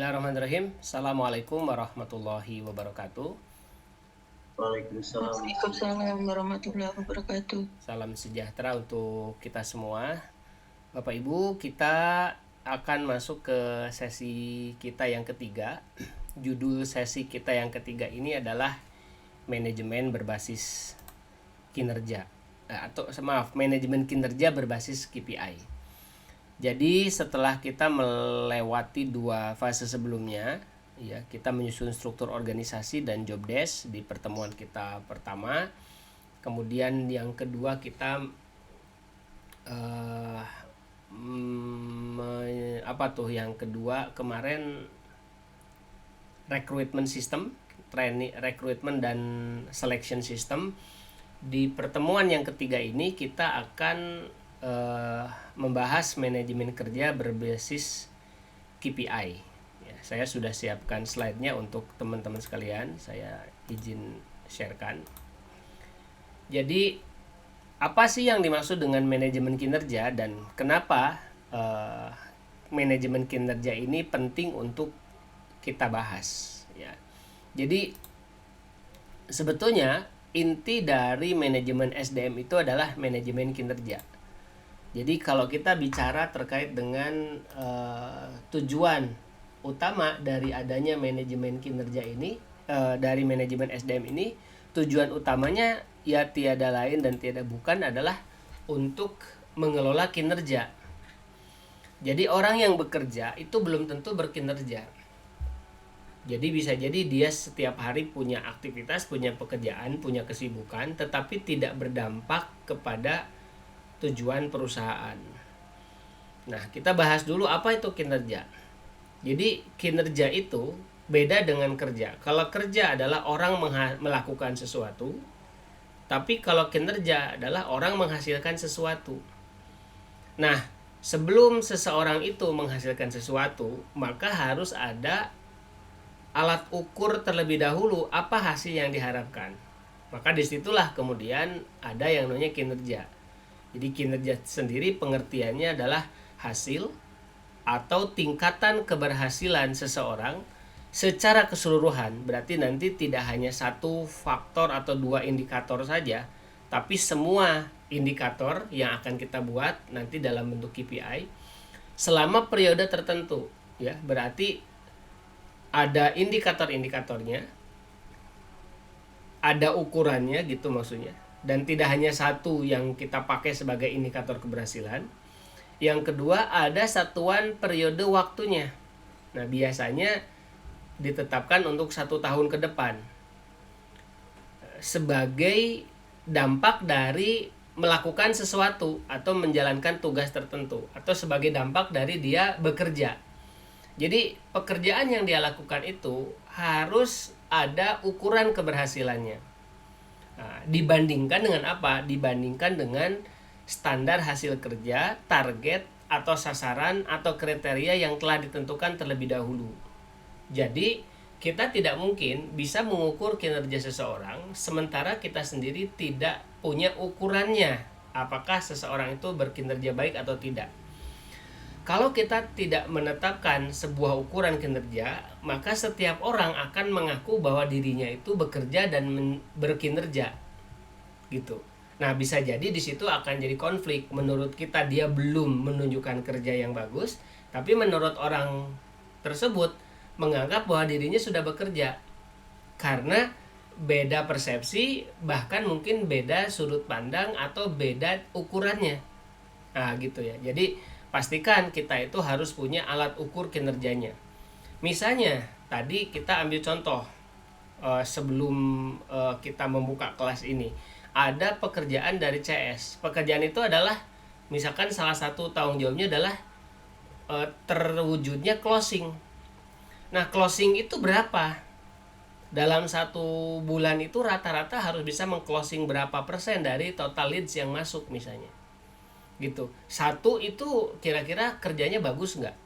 Bismillahirrahmanirrahim. Assalamualaikum warahmatullahi wabarakatuh. Waalaikumsalam. Waalaikumsalam warahmatullahi wabarakatuh. Salam sejahtera untuk kita semua. Bapak Ibu, kita akan masuk ke sesi kita yang ketiga. Judul sesi kita yang ketiga ini adalah manajemen berbasis kinerja. Manajemen kinerja berbasis KPI. Jadi setelah kita melewati dua fase sebelumnya, ya, kita menyusun struktur organisasi dan job desk di pertemuan kita pertama. Kemudian yang kedua kita yang kedua kemarin recruitment system, training, recruitment dan selection system. Di pertemuan yang ketiga ini kita akan membahas manajemen kerja berbasis KPI. Ya, saya sudah siapkan slide-nya untuk teman-teman sekalian. Saya izin sharekan. Jadi apa sih yang dimaksud dengan manajemen kinerja dan kenapa manajemen kinerja ini penting untuk kita bahas? Ya. Jadi sebetulnya inti dari manajemen SDM itu adalah manajemen kinerja. Jadi kalau kita bicara terkait dengan tujuan utama dari adanya manajemen kinerja ini, dari manajemen SDM ini, tujuan utamanya ya tiada lain dan tiada bukan adalah untuk mengelola kinerja. Jadi orang yang bekerja itu belum tentu berkinerja. Jadi bisa jadi dia setiap hari punya aktivitas, punya pekerjaan, punya kesibukan, tetapi tidak berdampak kepada tujuan perusahaan. Nah, kita bahas dulu apa itu kinerja. Jadi kinerja itu beda dengan kerja. Kalau kerja adalah orang melakukan sesuatu, tapi kalau kinerja adalah orang menghasilkan sesuatu. Nah, sebelum seseorang itu menghasilkan sesuatu, maka harus ada alat ukur terlebih dahulu apa hasil yang diharapkan. Maka disitulah kemudian ada yang namanya kinerja. Jadi kinerja sendiri pengertiannya adalah hasil atau tingkatan keberhasilan seseorang secara keseluruhan. Berarti nanti tidak hanya satu faktor atau dua indikator saja, tapi semua indikator yang akan kita buat nanti dalam bentuk KPI selama periode tertentu, ya. Berarti ada indikator-indikatornya, ada ukurannya gitu maksudnya. Dan tidak hanya satu yang kita pakai sebagai indikator keberhasilan. Yang kedua, ada satuan periode waktunya. Nah, biasanya ditetapkan untuk 1 tahun ke depan sebagai dampak dari melakukan sesuatu atau menjalankan tugas tertentu, atau sebagai dampak dari dia bekerja. Jadi pekerjaan yang dia lakukan itu harus ada ukuran keberhasilannya. Nah, dibandingkan dengan apa? Dibandingkan dengan standar hasil kerja, target atau sasaran atau kriteria yang telah ditentukan terlebih dahulu. Jadi kita tidak mungkin bisa mengukur kinerja seseorang sementara kita sendiri tidak punya ukurannya, apakah seseorang itu berkinerja baik atau tidak. Kalau kita tidak menetapkan sebuah ukuran kinerja, maka setiap orang akan mengaku bahwa dirinya itu bekerja dan berkinerja, gitu. Nah, bisa jadi di situ akan jadi konflik. Menurut kita dia belum menunjukkan kerja yang bagus, tapi menurut orang tersebut menganggap bahwa dirinya sudah bekerja. Karena beda persepsi, bahkan mungkin beda sudut pandang atau beda ukurannya. Nah, gitu ya. Jadi pastikan kita itu harus punya alat ukur kinerjanya. Misalnya tadi kita ambil contoh sebelum kita membuka kelas ini, ada pekerjaan dari CS. Pekerjaan itu adalah misalkan salah satu tanggung jawabnya adalah terwujudnya closing. Nah, closing itu berapa? Dalam 1 bulan itu rata-rata harus bisa meng-closing berapa persen dari total leads yang masuk misalnya. Gitu. 1 itu kira-kira kerjanya bagus nggak?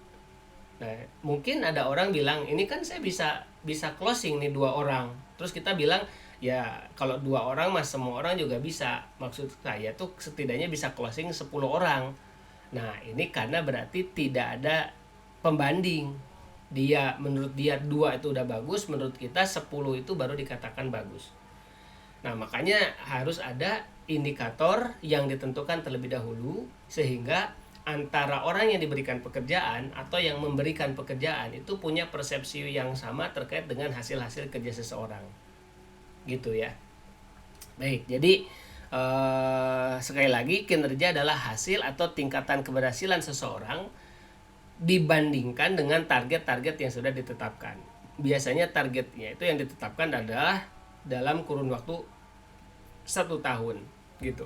Nah, mungkin ada orang bilang ini kan saya bisa closing nih 2 orang. Terus kita bilang ya kalau 2 orang mas semua orang juga bisa. Maksud saya tuh setidaknya bisa closing 10 orang. Nah, ini karena berarti tidak ada pembanding. menurut dia 2 itu udah bagus, menurut kita 10 itu baru dikatakan bagus. Nah, makanya harus ada indikator yang ditentukan terlebih dahulu sehingga antara orang yang diberikan pekerjaan atau yang memberikan pekerjaan itu punya persepsi yang sama terkait dengan hasil-hasil kerja seseorang. Gitu ya. Baik, jadi sekali lagi kinerja adalah hasil atau tingkatan keberhasilan seseorang dibandingkan dengan target-target yang sudah ditetapkan. Biasanya targetnya itu yang ditetapkan adalah dalam kurun waktu 1 tahun gitu.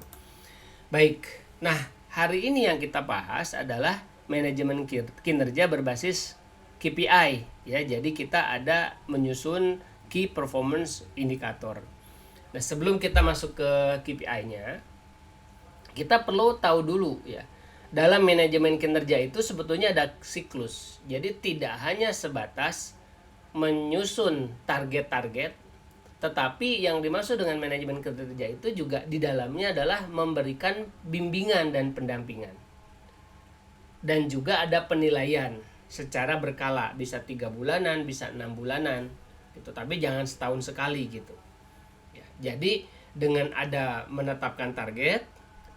Baik, nah hari ini yang kita bahas adalah manajemen kinerja berbasis KPI ya. Jadi kita ada menyusun Key Performance Indicator. Nah, sebelum kita masuk ke KPI-nya, kita perlu tahu dulu ya. Dalam manajemen kinerja itu sebetulnya ada siklus. Jadi tidak hanya sebatas menyusun target-target, tetapi yang dimaksud dengan manajemen kinerja itu juga di dalamnya adalah memberikan bimbingan dan pendampingan. Dan juga ada penilaian secara berkala, bisa 3 bulanan, bisa 6 bulanan gitu. Tapi jangan setahun sekali gitu. Ya, jadi dengan ada menetapkan target,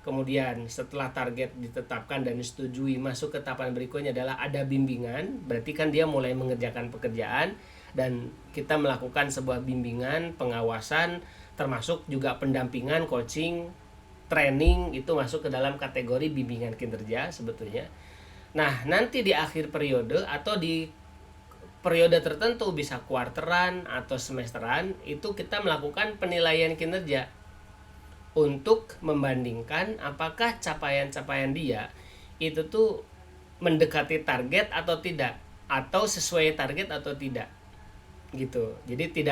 kemudian setelah target ditetapkan dan disetujui, masuk ke tahapan berikutnya adalah ada bimbingan. Berarti kan dia mulai mengerjakan pekerjaan dan kita melakukan sebuah bimbingan, pengawasan, termasuk juga pendampingan, coaching, training, itu masuk ke dalam kategori bimbingan kinerja sebetulnya. Nah, nanti di akhir periode atau di periode tertentu, bisa kuarteran atau semesteran, itu kita melakukan penilaian kinerja untuk membandingkan apakah capaian-capaian dia itu tuh mendekati target atau tidak, atau sesuai target atau tidak gitu. Jadi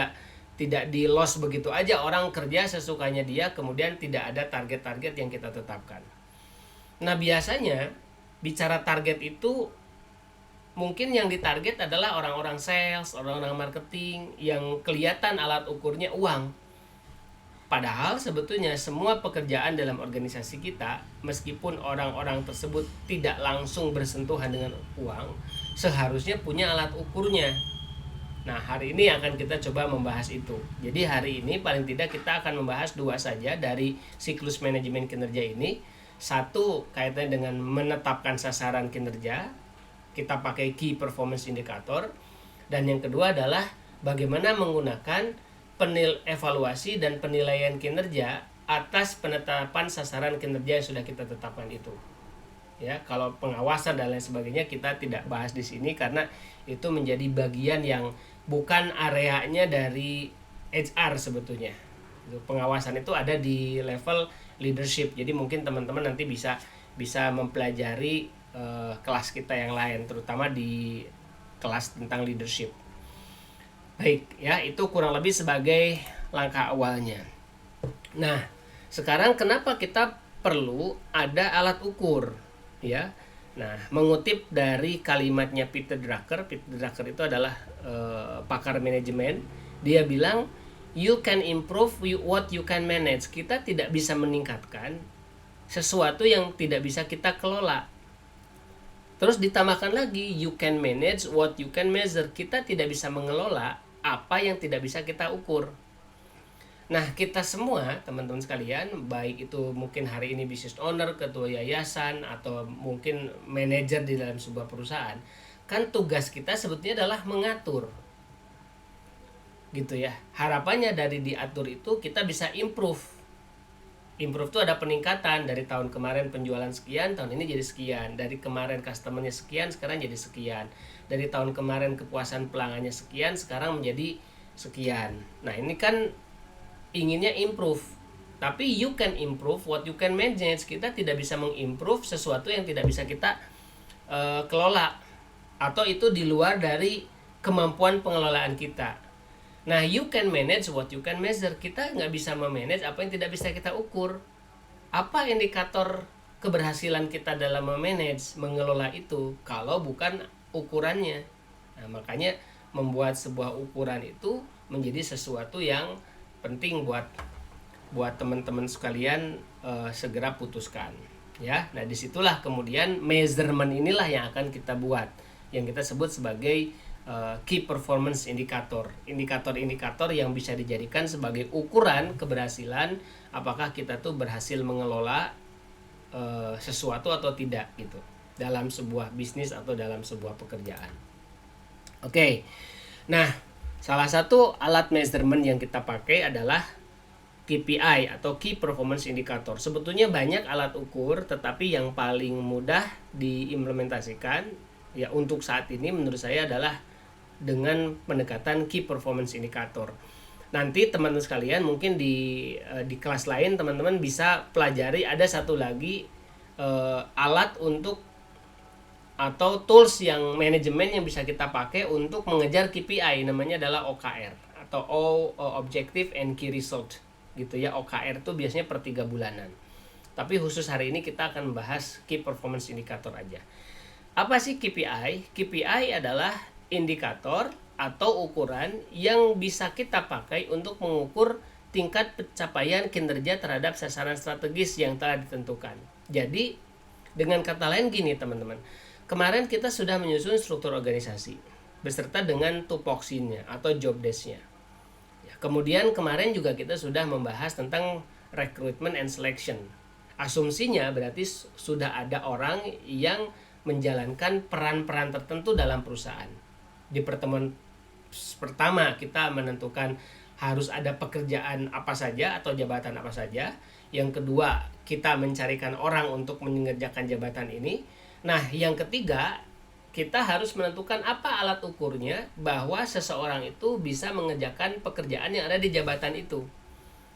tidak di loss begitu aja, orang kerja sesukanya dia kemudian tidak ada target-target yang kita tetapkan. Nah, biasanya bicara target itu mungkin yang ditarget adalah orang-orang sales, orang-orang marketing yang kelihatan alat ukurnya uang. Padahal sebetulnya semua pekerjaan dalam organisasi kita, meskipun orang-orang tersebut tidak langsung bersentuhan dengan uang, seharusnya punya alat ukurnya. Nah, hari ini akan kita coba membahas itu. Jadi hari ini paling tidak kita akan membahas 2 saja dari siklus manajemen kinerja ini. 1 kaitannya dengan menetapkan sasaran kinerja, kita pakai Key Performance Indicator. Dan yang kedua adalah bagaimana menggunakan evaluasi dan penilaian kinerja atas penetapan sasaran kinerja yang sudah kita tetapkan itu. Ya, kalau pengawasan dan lain sebagainya kita tidak bahas di sini karena itu menjadi bagian yang bukan areanya dari HR sebetulnya. Pengawasan itu ada di level leadership. Jadi mungkin teman-teman nanti bisa mempelajari kelas kita yang lain, terutama di kelas tentang leadership. Baik, ya itu kurang lebih sebagai langkah awalnya. Nah, sekarang kenapa kita perlu ada alat ukur, ya? Nah, mengutip dari kalimatnya Peter Drucker itu adalah pakar manajemen. Dia bilang, you can improve what you can manage. Kita tidak bisa meningkatkan sesuatu yang tidak bisa kita kelola. Terus ditambahkan lagi, you can manage what you can measure. Kita tidak bisa mengelola apa yang tidak bisa kita ukur. Nah, kita semua teman-teman sekalian, baik itu mungkin hari ini business owner, ketua yayasan, atau mungkin manajer di dalam sebuah perusahaan, kan tugas kita sebetulnya adalah mengatur gitu ya. Harapannya dari diatur itu kita bisa improve itu ada peningkatan. Dari tahun kemarin penjualan sekian, tahun ini jadi sekian. Dari kemarin customernya sekian, sekarang jadi sekian. Dari tahun kemarin kepuasan pelanggannya sekian, sekarang menjadi sekian. Nah, ini kan inginnya improve. Tapi you can improve what you can manage. Kita tidak bisa mengimprove sesuatu yang tidak bisa kita kelola, atau itu di luar dari kemampuan pengelolaan kita. Nah, you can manage what you can measure. Kita nggak bisa memanage apa yang tidak bisa kita ukur. Apa indikator keberhasilan kita dalam memanage, mengelola itu, kalau bukan ukurannya? Nah, makanya membuat sebuah ukuran itu menjadi sesuatu yang penting buat teman-teman sekalian segera putuskan. Ya, nah disitulah kemudian measurement inilah yang akan kita buat, yang kita sebut sebagai key performance indicator, indikator-indikator yang bisa dijadikan sebagai ukuran keberhasilan apakah kita tuh berhasil mengelola sesuatu atau tidak gitu dalam sebuah bisnis atau dalam sebuah pekerjaan. Oke. Nah, salah satu alat measurement yang kita pakai adalah KPI atau Key Performance Indicator. Sebetulnya banyak alat ukur, tetapi yang paling mudah diimplementasikan ya untuk saat ini menurut saya adalah dengan pendekatan Key Performance Indicator. Nanti teman-teman sekalian mungkin di kelas lain teman-teman bisa pelajari ada satu lagi alat untuk atau tools yang manajemen yang bisa kita pakai untuk mengejar KPI, namanya adalah OKR atau Objective and Key Result gitu ya. OKR itu biasanya per 3 bulanan. Tapi khusus hari ini kita akan membahas Key Performance Indicator aja. Apa sih KPI? KPI adalah indikator atau ukuran yang bisa kita pakai untuk mengukur tingkat pencapaian kinerja terhadap sasaran strategis yang telah ditentukan. Jadi dengan kata lain gini teman-teman, kemarin kita sudah menyusun struktur organisasi beserta dengan tupoksinya atau job desk-nya. Ya, kemudian kemarin juga kita sudah membahas tentang recruitment and selection. Asumsinya berarti sudah ada orang yang menjalankan peran-peran tertentu dalam perusahaan. Di pertemuan pertama kita menentukan harus ada pekerjaan apa saja atau jabatan apa saja. Yang kedua, kita mencarikan orang untuk mengerjakan jabatan ini. Nah, yang ketiga, kita harus menentukan apa alat ukurnya bahwa seseorang itu bisa mengerjakan pekerjaan yang ada di jabatan itu.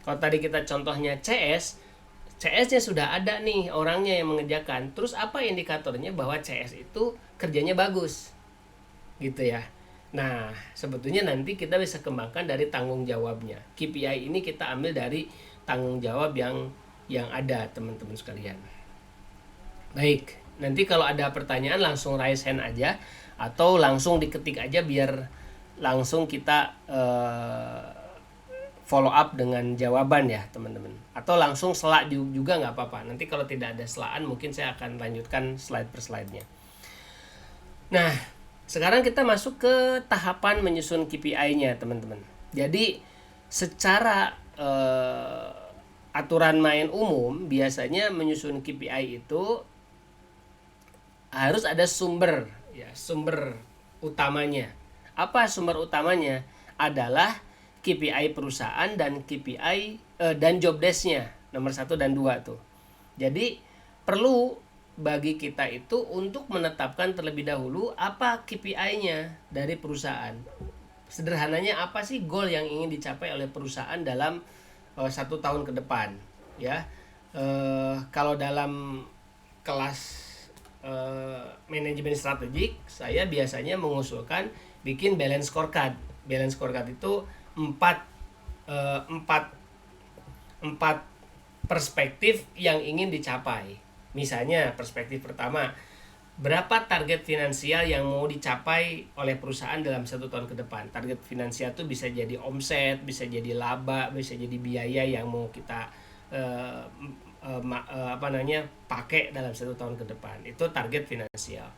Kalau tadi kita contohnya CS-nya sudah ada nih orangnya yang mengerjakan. Terus apa indikatornya bahwa CS itu kerjanya bagus? Gitu ya. Nah, sebetulnya nanti kita bisa kembangkan dari tanggung jawabnya. KPI ini kita ambil dari tanggung jawab yang ada, teman-teman sekalian. Baik, nanti kalau ada pertanyaan langsung raise hand aja atau langsung diketik aja biar langsung kita follow up dengan jawaban ya, teman-teman. Atau langsung selak juga nggak apa-apa. Nanti kalau tidak ada selakan mungkin saya akan lanjutkan slide per slide-nya. Nah, sekarang kita masuk ke tahapan menyusun KPI-nya, teman-teman. Jadi secara aturan main umum biasanya menyusun KPI itu harus ada sumber utamanya. Apa sumber utamanya? Adalah KPI perusahaan dan KPI dan job desk-nya nomor 1 dan 2 tuh. Jadi perlu bagi kita itu untuk menetapkan terlebih dahulu apa KPI-nya dari perusahaan. Sederhananya apa sih goal yang ingin dicapai oleh perusahaan dalam 1 tahun ke depan ya. Kalau dalam kelas manajemen strategik saya biasanya mengusulkan bikin balance scorecard. Balance scorecard itu 4 perspektif yang ingin dicapai. Misalnya perspektif pertama, berapa target finansial yang mau dicapai oleh perusahaan dalam 1 tahun ke depan. Target finansial itu bisa jadi omset, bisa jadi laba, bisa jadi biaya yang mau kita pakai dalam 1 tahun ke depan. Itu target finansial.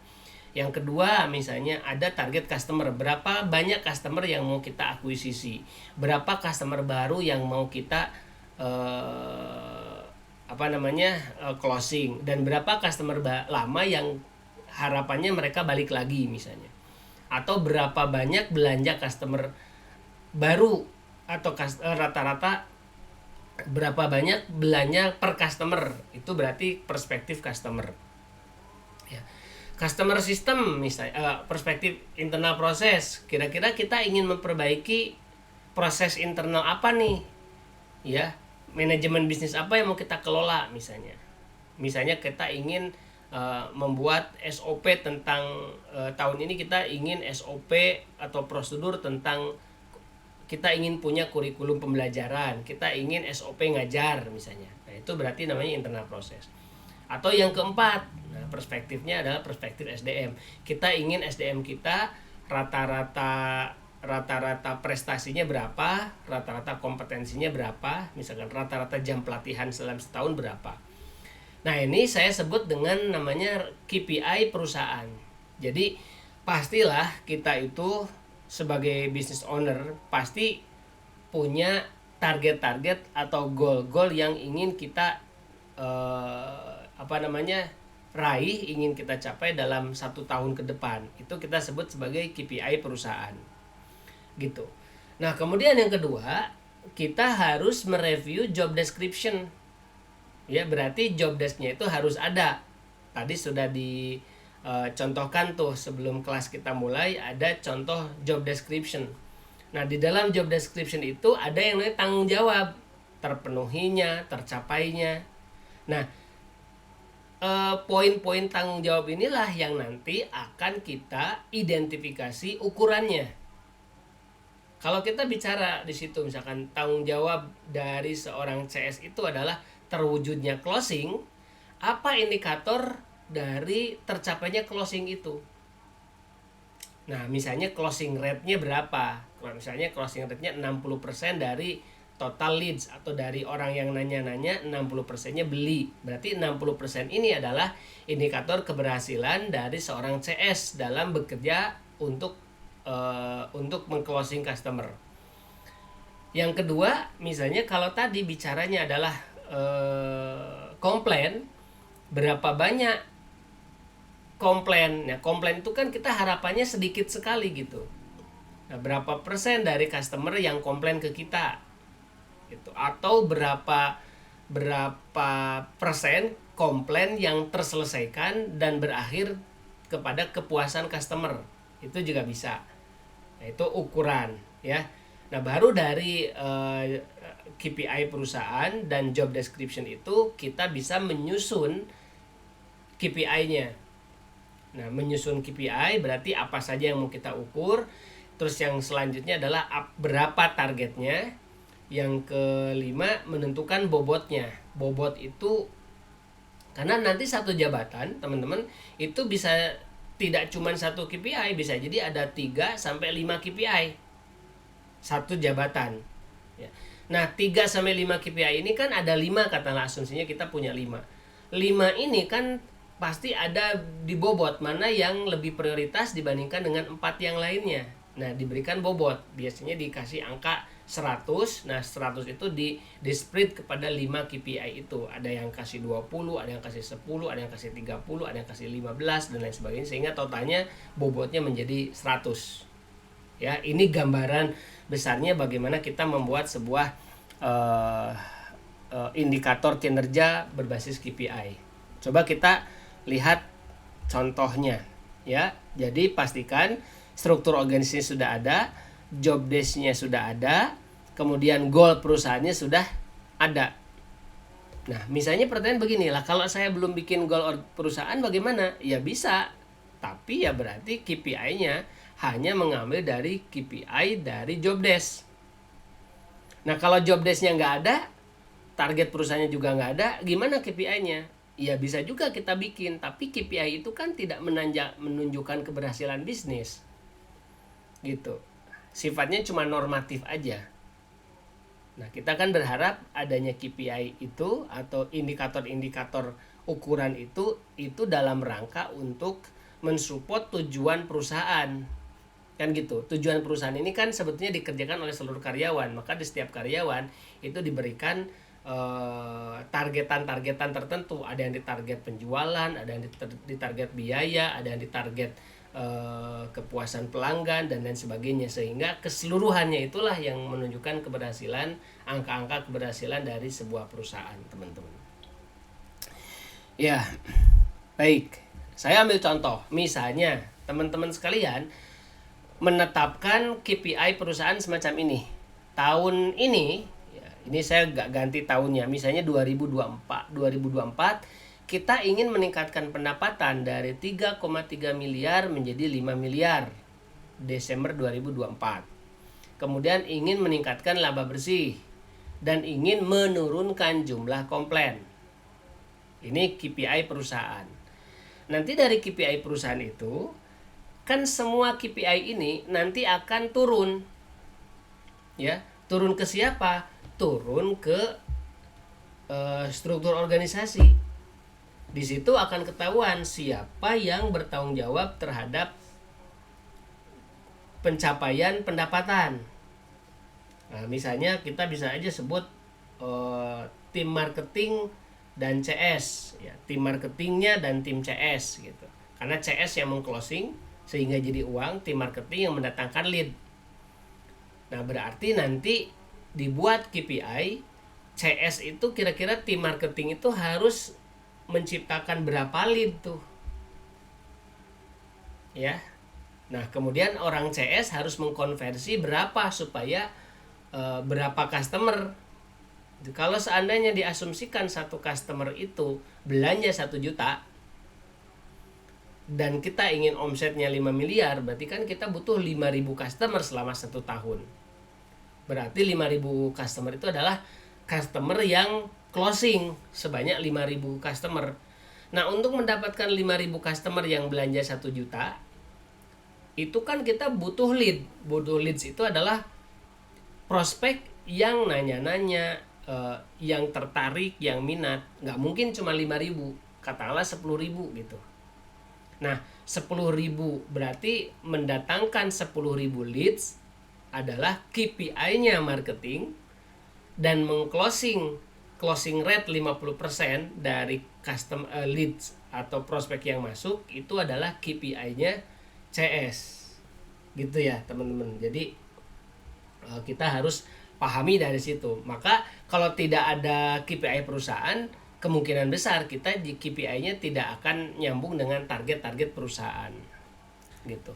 Yang kedua, misalnya ada target customer. Berapa banyak customer yang mau kita akuisisi? Berapa customer baru yang mau kita closing, dan berapa customer lama yang harapannya mereka balik lagi misalnya, atau berapa banyak belanja customer baru atau rata-rata berapa banyak belanja per customer, itu berarti perspektif customer ya. Customer system misalnya perspektif internal proses, kira-kira kita ingin memperbaiki proses internal apa nih ya, manajemen bisnis apa yang mau kita kelola misalnya kita ingin membuat SOP tentang tahun ini kita ingin SOP atau prosedur tentang kita ingin punya kurikulum pembelajaran, kita ingin SOP ngajar misalnya. Nah, itu berarti namanya internal proses. Atau yang keempat, nah perspektifnya adalah perspektif SDM. Kita ingin SDM kita rata-rata prestasinya berapa, rata-rata kompetensinya berapa, misalkan rata-rata jam pelatihan dalam setahun berapa. Nah, ini saya sebut dengan namanya KPI perusahaan. Jadi pastilah kita itu sebagai business owner pasti punya target-target atau goal-goal yang ingin kita raih, ingin kita capai dalam 1 tahun ke depan. Itu kita sebut sebagai KPI perusahaan gitu. Nah kemudian yang kedua, kita harus mereview job description. Ya berarti job desk-nya itu harus ada. Tadi sudah dicontohkan tuh sebelum kelas kita mulai, ada contoh job description. Nah di dalam job description itu ada yang namanya tanggung jawab, terpenuhinya, tercapainya. Nah poin-poin tanggung jawab inilah yang nanti akan kita identifikasi ukurannya. Kalau kita bicara di situ misalkan tanggung jawab dari seorang CS itu adalah terwujudnya closing, apa indikator dari tercapainya closing itu? Nah, misalnya closing rate-nya berapa? Misalnya closing rate-nya 60% dari total leads atau dari orang yang nanya-nanya 60%-nya beli. Berarti 60% ini adalah indikator keberhasilan dari seorang CS dalam bekerja untuk meng-closing customer. Yang kedua, misalnya kalau tadi bicaranya adalah komplain, berapa banyak komplain. Nah, komplain itu kan kita harapannya sedikit sekali gitu. Nah, berapa persen dari customer yang komplain ke kita? Gitu. Atau berapa persen komplain yang terselesaikan dan berakhir kepada kepuasan customer. Itu juga bisa. Nah, itu ukuran ya. Nah, baru dari KPI perusahaan dan job description itu kita bisa menyusun KPI-nya. Nah, menyusun KPI berarti apa saja yang mau kita ukur. Terus yang selanjutnya adalah berapa targetnya. Yang kelima, menentukan bobotnya. Bobot itu karena nanti satu jabatan, teman-teman, itu bisa tidak cuma satu KPI, bisa jadi ada 3 sampai 5 KPI satu jabatan ya. Nah 3 sampai 5 KPI ini kan ada 5, katakanlah asumsinya kita punya 5 ini kan pasti ada di bobot mana yang lebih prioritas dibandingkan dengan 4 yang lainnya. Nah diberikan bobot, biasanya dikasih angka 100. Nah 100 itu di split kepada 5 KPI itu. Ada yang kasih 20, ada yang kasih 10, ada yang kasih 30, ada yang kasih 15 dan lain sebagainya, sehingga totalnya bobotnya menjadi 100. Ya, ini gambaran besarnya bagaimana kita membuat sebuah indikator kinerja berbasis KPI. Coba kita lihat contohnya ya. Jadi pastikan struktur organisasi sudah ada, job desk-nya sudah ada, kemudian goal perusahaannya sudah ada. Nah, misalnya pertanyaan begini lah, kalau saya belum bikin goal perusahaan bagaimana? Ya bisa, tapi ya berarti KPI-nya hanya mengambil dari KPI dari job desk. Nah, kalau job desk-nya nggak ada, target perusahaannya juga nggak ada, gimana KPI-nya? Ya bisa juga kita bikin, tapi KPI itu kan tidak menunjukkan keberhasilan bisnis. Gitu. Sifatnya cuma normatif aja. Nah, kita kan berharap adanya KPI itu atau indikator-indikator ukuran itu dalam rangka untuk mensupport tujuan perusahaan. Kan gitu. Tujuan perusahaan ini kan sebetulnya dikerjakan oleh seluruh karyawan. Maka di setiap karyawan itu diberikan targetan tertentu. Ada yang ditarget penjualan, ada yang ditarget biaya, ada yang ditarget kepuasan pelanggan dan lain sebagainya, sehingga keseluruhannya itulah yang menunjukkan keberhasilan, angka-angka keberhasilan dari sebuah perusahaan, teman-teman. Ya, baik. Saya ambil contoh, misalnya teman-teman sekalian menetapkan KPI perusahaan semacam ini. Tahun ini, ya, ini saya nggak ganti tahunnya, misalnya 2024 kita ingin meningkatkan pendapatan dari 3,3 miliar menjadi 5 miliar Desember 2024. Kemudian ingin meningkatkan laba bersih dan ingin menurunkan jumlah komplain. Ini KPI perusahaan. Nanti dari KPI perusahaan itu kan semua KPI ini nanti akan turun. Ya, turun ke siapa? Turun ke struktur organisasi. Di situ akan ketahuan siapa yang bertanggung jawab terhadap pencapaian pendapatan. Nah, misalnya kita bisa aja sebut tim marketing dan CS, ya, tim marketingnya dan tim CS gitu. Karena CS yang mengclosing sehingga jadi uang, tim marketing yang mendatangkan lead. Nah, berarti nanti dibuat KPI, CS itu kira-kira tim marketing itu harus menciptakan berapa lead tuh. Ya. Nah, kemudian orang CS harus mengkonversi berapa supaya berapa customer. Kalau seandainya diasumsikan satu customer itu belanja 1 juta dan kita ingin omsetnya 5 miliar, berarti kan kita butuh 5.000 customer selama 1 tahun. Berarti 5.000 customer itu adalah customer yang closing sebanyak 5.000 customer. Nah, untuk mendapatkan 5.000 customer yang belanja 1 juta, itu kan kita butuh lead. Butuh leads itu adalah prospek yang nanya-nanya, yang tertarik, yang minat. Nggak mungkin cuma 5.000, katakanlah 10.000 gitu. Nah, 10.000 berarti mendatangkan 10.000 leads adalah KPI-nya marketing, dan closing rate 50% dari custom leads atau prospek yang masuk itu adalah KPI-nya CS. Gitu ya, teman-teman. Jadi kita harus pahami dari situ. Maka kalau tidak ada KPI perusahaan, kemungkinan besar kita di KPI-nya tidak akan nyambung dengan target-target perusahaan. Gitu.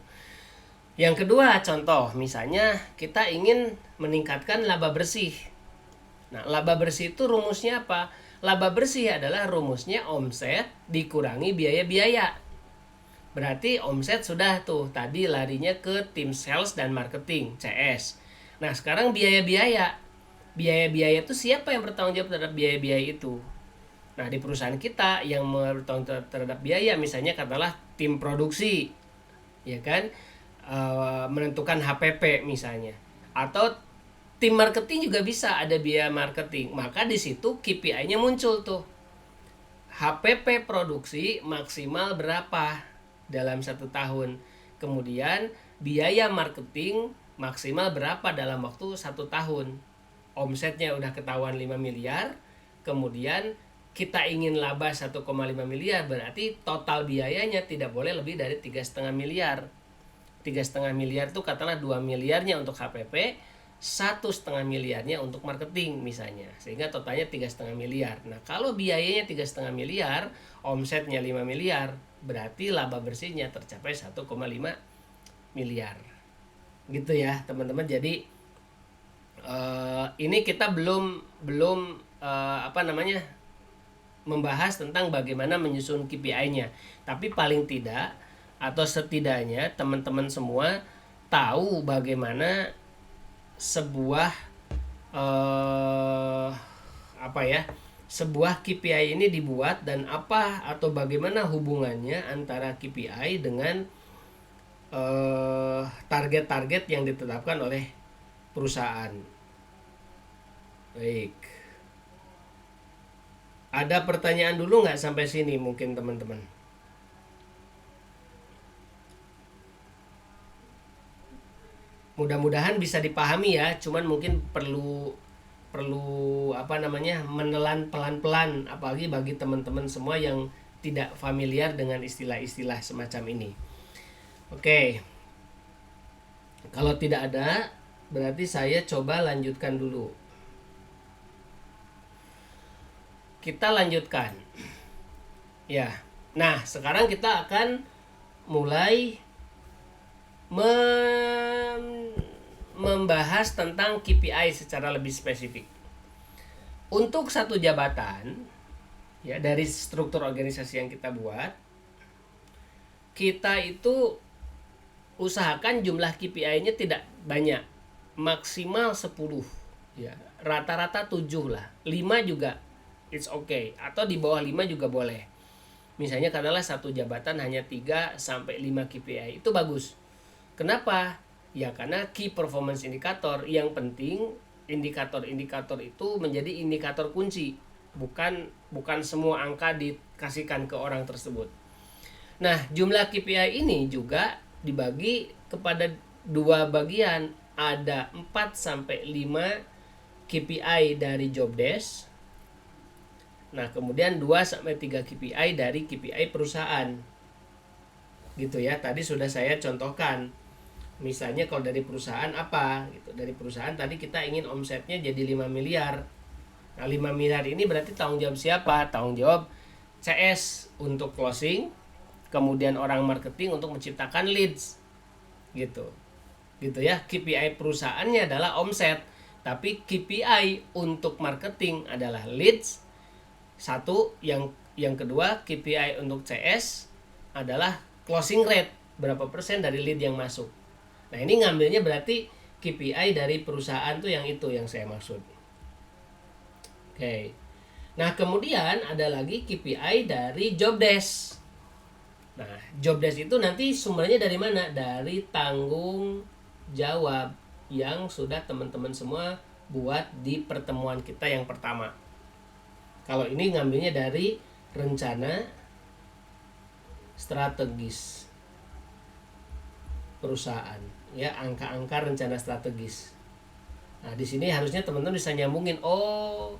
Yang kedua, contoh misalnya kita ingin meningkatkan laba bersih. Nah, laba bersih itu rumusnya apa? Laba bersih adalah rumusnya omset dikurangi biaya-biaya. Berarti omset sudah tuh, tadi larinya ke tim sales dan marketing, CS. Nah, sekarang biaya-biaya. Biaya-biaya itu siapa yang bertanggung jawab terhadap biaya-biaya itu? Nah, di perusahaan kita yang bertanggung jawab terhadap biaya, misalnya katakanlah tim produksi, ya kan, menentukan HPP misalnya, atau tim marketing juga bisa ada biaya marketing. Maka di situ KPI-nya muncul tuh. HPP produksi maksimal berapa dalam 1 tahun. Kemudian biaya marketing maksimal berapa dalam waktu 1 tahun. Omsetnya udah ketahuan 5 miliar. Kemudian kita ingin laba 1,5 miliar. Berarti total biayanya tidak boleh lebih dari 3,5 miliar. 3,5 miliar itu katakanlah 2 miliarnya untuk HPP, 1,5 miliarnya untuk marketing misalnya, sehingga totalnya 3,5 miliar. Nah, kalau biayanya 3,5 miliar, omsetnya 5 miliar, berarti laba bersihnya tercapai 1,5 miliar. Gitu ya, teman-teman. Jadi ini kita belum membahas tentang bagaimana menyusun KPI-nya. Tapi paling tidak atau setidaknya teman-teman semua tahu bagaimana sebuah sebuah KPI ini dibuat dan apa atau bagaimana hubungannya antara KPI dengan target-target yang ditetapkan oleh perusahaan. Baik. Ada pertanyaan dulu nggak sampai sini mungkin teman-teman? Mudah-mudahan bisa dipahami ya, cuman mungkin perlu menelan pelan-pelan, apalagi bagi teman-teman semua yang tidak familiar dengan istilah-istilah semacam ini. Oke. Kalau tidak ada, berarti saya coba lanjutkan dulu. Kita lanjutkan. Ya. Nah, sekarang kita akan mulai membahas tentang KPI secara lebih spesifik. Untuk satu jabatan, ya, dari struktur organisasi yang kita buat, kita itu usahakan jumlah KPI-nya tidak banyak, maksimal 10, ya, rata-rata 7 lah, 5 juga it's okay, atau di bawah 5 juga boleh. Misalnya katakanlah satu jabatan hanya 3 sampai 5 KPI, itu bagus. Kenapa? Ya karena key performance indicator yang penting, indikator-indikator itu menjadi indikator kunci, bukan semua angka dikasihkan ke orang tersebut. Nah, jumlah KPI ini juga dibagi kepada dua bagian, ada 4 sampai 5 KPI dari job desk. Nah, kemudian 2 sampai 3 KPI dari KPI perusahaan. Gitu ya. Tadi sudah saya contohkan. Misalnya kalau dari perusahaan apa gitu. Dari perusahaan tadi kita ingin omsetnya jadi 5 miliar. Nah, 5 miliar ini berarti tanggung jawab siapa? Tanggung jawab CS untuk closing, kemudian orang marketing untuk menciptakan leads. Gitu. Gitu ya. KPI perusahaannya adalah omset, tapi KPI untuk marketing adalah leads. Satu, yang kedua KPI untuk CS adalah closing rate, berapa persen dari lead yang masuk. Nah, ini ngambilnya berarti KPI dari perusahaan tuh yang itu yang saya maksud. Oke. Nah, kemudian ada lagi KPI dari job desk. Nah, job desk itu nanti sumbernya dari mana? Dari tanggung jawab yang sudah teman-teman semua buat di pertemuan kita yang pertama. Kalau ini ngambilnya dari rencana strategis perusahaan, ya, angka-angka rencana strategis. Nah, di sini harusnya teman-teman bisa nyambungin, oh,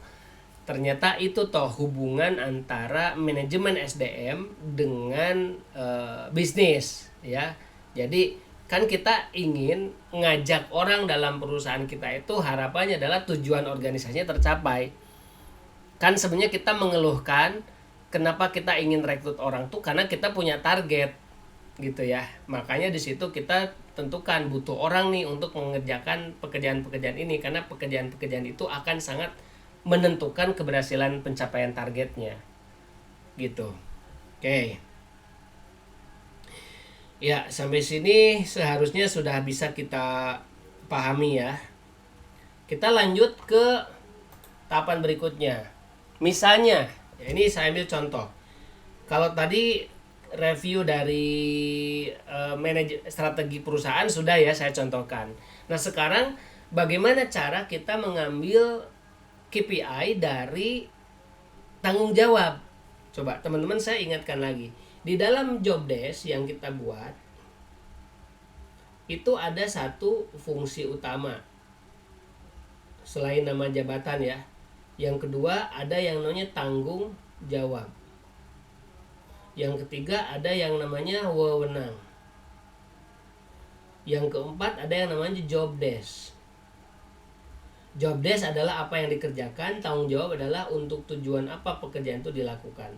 ternyata itu toh hubungan antara manajemen SDM dengan bisnis, ya. Jadi kan kita ingin ngajak orang dalam perusahaan kita itu harapannya adalah tujuan organisasinya tercapai. Kan sebenarnya kita mengeluhkan kenapa kita ingin rekrut orang tuh karena kita punya target gitu ya. Makanya di situ kita tentukan butuh orang nih untuk mengerjakan pekerjaan-pekerjaan ini, karena pekerjaan-pekerjaan itu akan sangat menentukan keberhasilan pencapaian targetnya. Gitu. Oke. Ya, sampai sini seharusnya sudah bisa kita pahami ya. Kita lanjut ke tahapan berikutnya. Misalnya, ya ini saya ambil contoh. Kalau tadi review dari strategi perusahaan sudah ya saya contohkan. Nah, sekarang bagaimana cara kita mengambil KPI dari tanggung jawab? Coba teman-teman saya ingatkan lagi. Di dalam job desk yang kita buat itu ada satu fungsi utama selain nama jabatan ya. Yang kedua ada yang namanya tanggung jawab. Yang ketiga ada yang namanya wewenang. Yang keempat ada yang namanya job desk. Job desk adalah apa yang dikerjakan, tanggung jawab adalah untuk tujuan apa pekerjaan itu dilakukan.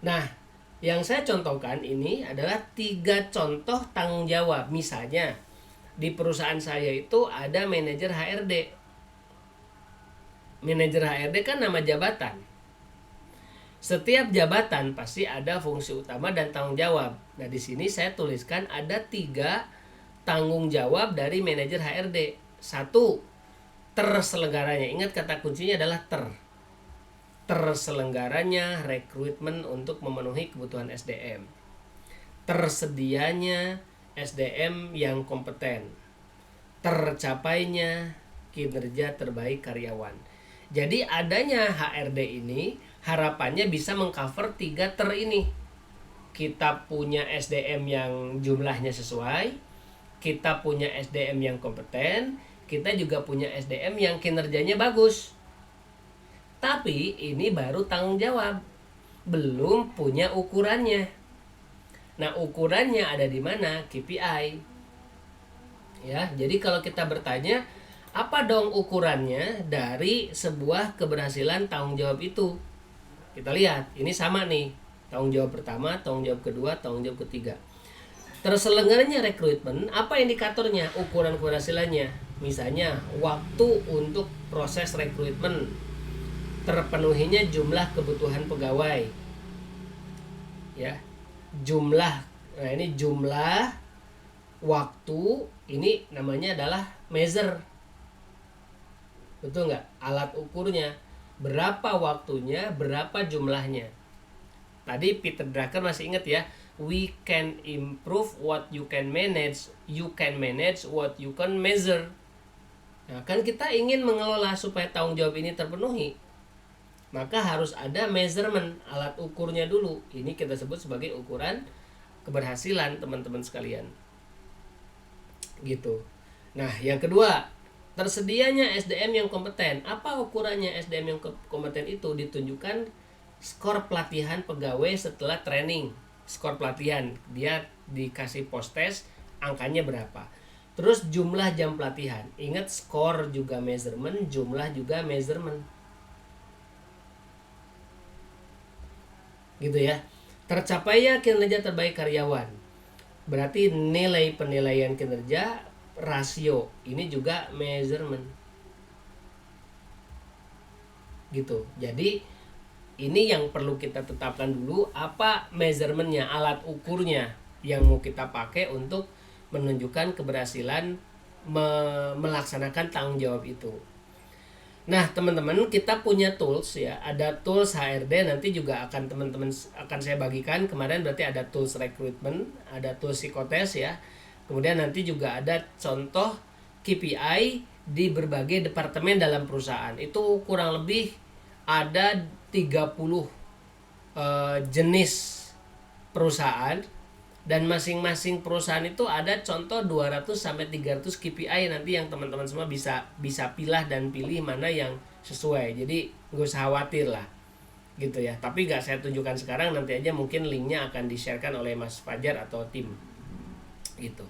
Nah, yang saya contohkan ini adalah 3 contoh tanggung jawab. Misalnya di perusahaan saya itu ada manajer HRD. Manajer HRD kan nama jabatan. Setiap jabatan pasti ada fungsi utama dan tanggung jawab. Nah, di sini saya tuliskan ada 3 tanggung jawab dari manajer HRD. 1, terselenggaranya. Ingat kata kuncinya adalah terselenggaranya rekrutmen untuk memenuhi kebutuhan SDM. Tersedianya SDM yang kompeten. Tercapainya kinerja terbaik karyawan. Jadi adanya HRD ini harapannya bisa mengcover 3 ter ini. Kita punya SDM yang jumlahnya sesuai, kita punya SDM yang kompeten, kita juga punya SDM yang kinerjanya bagus. Tapi ini baru tanggung jawab, belum punya ukurannya. Nah, ukurannya ada di mana? KPI. Ya, jadi kalau kita bertanya, apa dong ukurannya dari sebuah keberhasilan tanggung jawab itu? Kita lihat, ini sama nih. Tanggung jawab pertama, tanggung jawab kedua, tanggung jawab ketiga. Terselenggaranya rekrutmen, apa indikatornya? Ukuran keberhasilannya. Misalnya, waktu untuk proses rekrutmen. Terpenuhinya jumlah kebutuhan pegawai. Ya. Jumlah. Nah, ini jumlah, waktu, ini namanya adalah measure. Betul nggak? Alat ukurnya. Berapa waktunya, berapa jumlahnya. Tadi Peter Drucker masih ingat ya. We can improve what you can manage. You can manage what you can measure. Nah, kan kita ingin mengelola supaya tanggung jawab ini terpenuhi. Maka harus ada measurement, alat ukurnya dulu. Ini kita sebut sebagai ukuran keberhasilan teman-teman sekalian. gitu. Nah, yang kedua, tersedianya SDM yang kompeten. Apa ukurannya SDM yang kompeten itu? Ditunjukkan skor pelatihan pegawai setelah training. Skor pelatihan, dia dikasih post test, angkanya berapa. Terus jumlah jam pelatihan. Ingat, skor juga measurement, jumlah juga measurement. Gitu ya. Tercapainya kinerja terbaik karyawan. Berarti nilai penilaian kinerja, rasio, ini juga measurement. Gitu. Jadi ini yang perlu kita tetapkan dulu, apa measurementnya, alat ukurnya yang mau kita pakai untuk menunjukkan keberhasilan melaksanakan tanggung jawab itu. Nah, teman-teman, kita punya tools ya. Ada tools HRD, nanti juga akan teman-teman akan saya bagikan. Kemarin berarti ada tools recruitment, ada tools psikotes ya. Kemudian nanti juga ada contoh KPI di berbagai departemen dalam perusahaan. Itu kurang lebih ada 30 jenis perusahaan, dan masing-masing perusahaan itu ada contoh 200 sampai 300 KPI nanti yang teman-teman semua bisa pilah dan pilih mana yang sesuai. Jadi nggak usah khawatir lah gitu ya. Tapi nggak saya tunjukkan sekarang, nanti aja mungkin linknya akan di-sharekan oleh Mas Fajar atau tim gitu.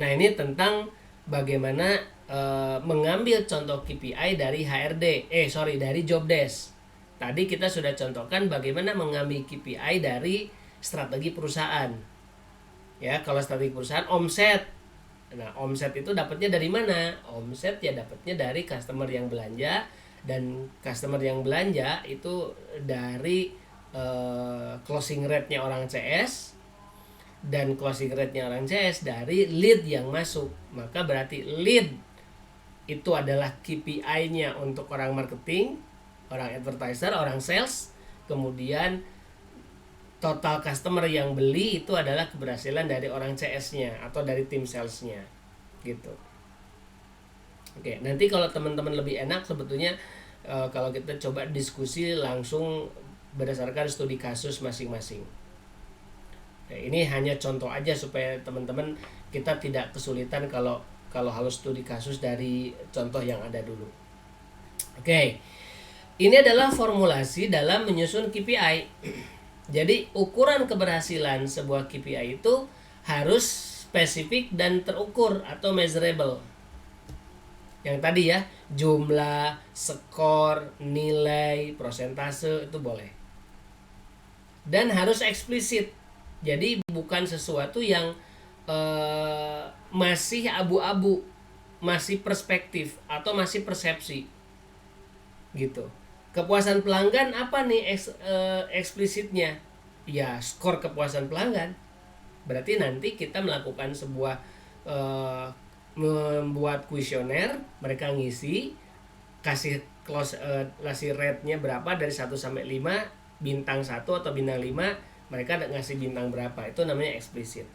Nah, ini tentang bagaimana mengambil contoh KPI dari dari job desk. Tadi kita sudah contohkan bagaimana mengambil KPI dari strategi perusahaan. Ya, kalau strategi perusahaan omset. Nah, omset itu dapatnya dari mana? Omset ya dapatnya dari customer yang belanja, dan customer yang belanja itu dari closing rate-nya orang CS, dan closing rate-nya orang CS dari lead yang masuk. Maka berarti lead itu adalah KPI-nya untuk orang marketing, orang advertiser, orang sales. Kemudian total customer yang beli itu adalah keberhasilan dari orang CS-nya atau dari tim sales-nya gitu. Oke, nanti kalau teman-teman lebih enak sebetulnya kalau kita coba diskusi langsung berdasarkan studi kasus masing-masing. Nah, ini hanya contoh aja supaya teman-teman kita tidak kesulitan kalau harus studi kasus dari contoh yang ada dulu. Oke, ini adalah formulasi dalam menyusun KPI. Jadi ukuran keberhasilan sebuah KPI itu harus spesifik dan terukur atau measurable. Yang tadi ya, jumlah, skor, nilai, persentase itu boleh. Dan harus eksplisit. Jadi bukan sesuatu yang masih abu-abu, masih perspektif atau masih persepsi. Gitu. Kepuasan pelanggan apa nih eksplisitnya? Ya, skor kepuasan pelanggan. Berarti nanti kita melakukan sebuah membuat kuesioner, mereka ngisi, kasih rate-nya berapa dari 1 sampai 5, bintang 1 atau bintang 5, mereka ngasih bintang berapa. Itu namanya eksplisit.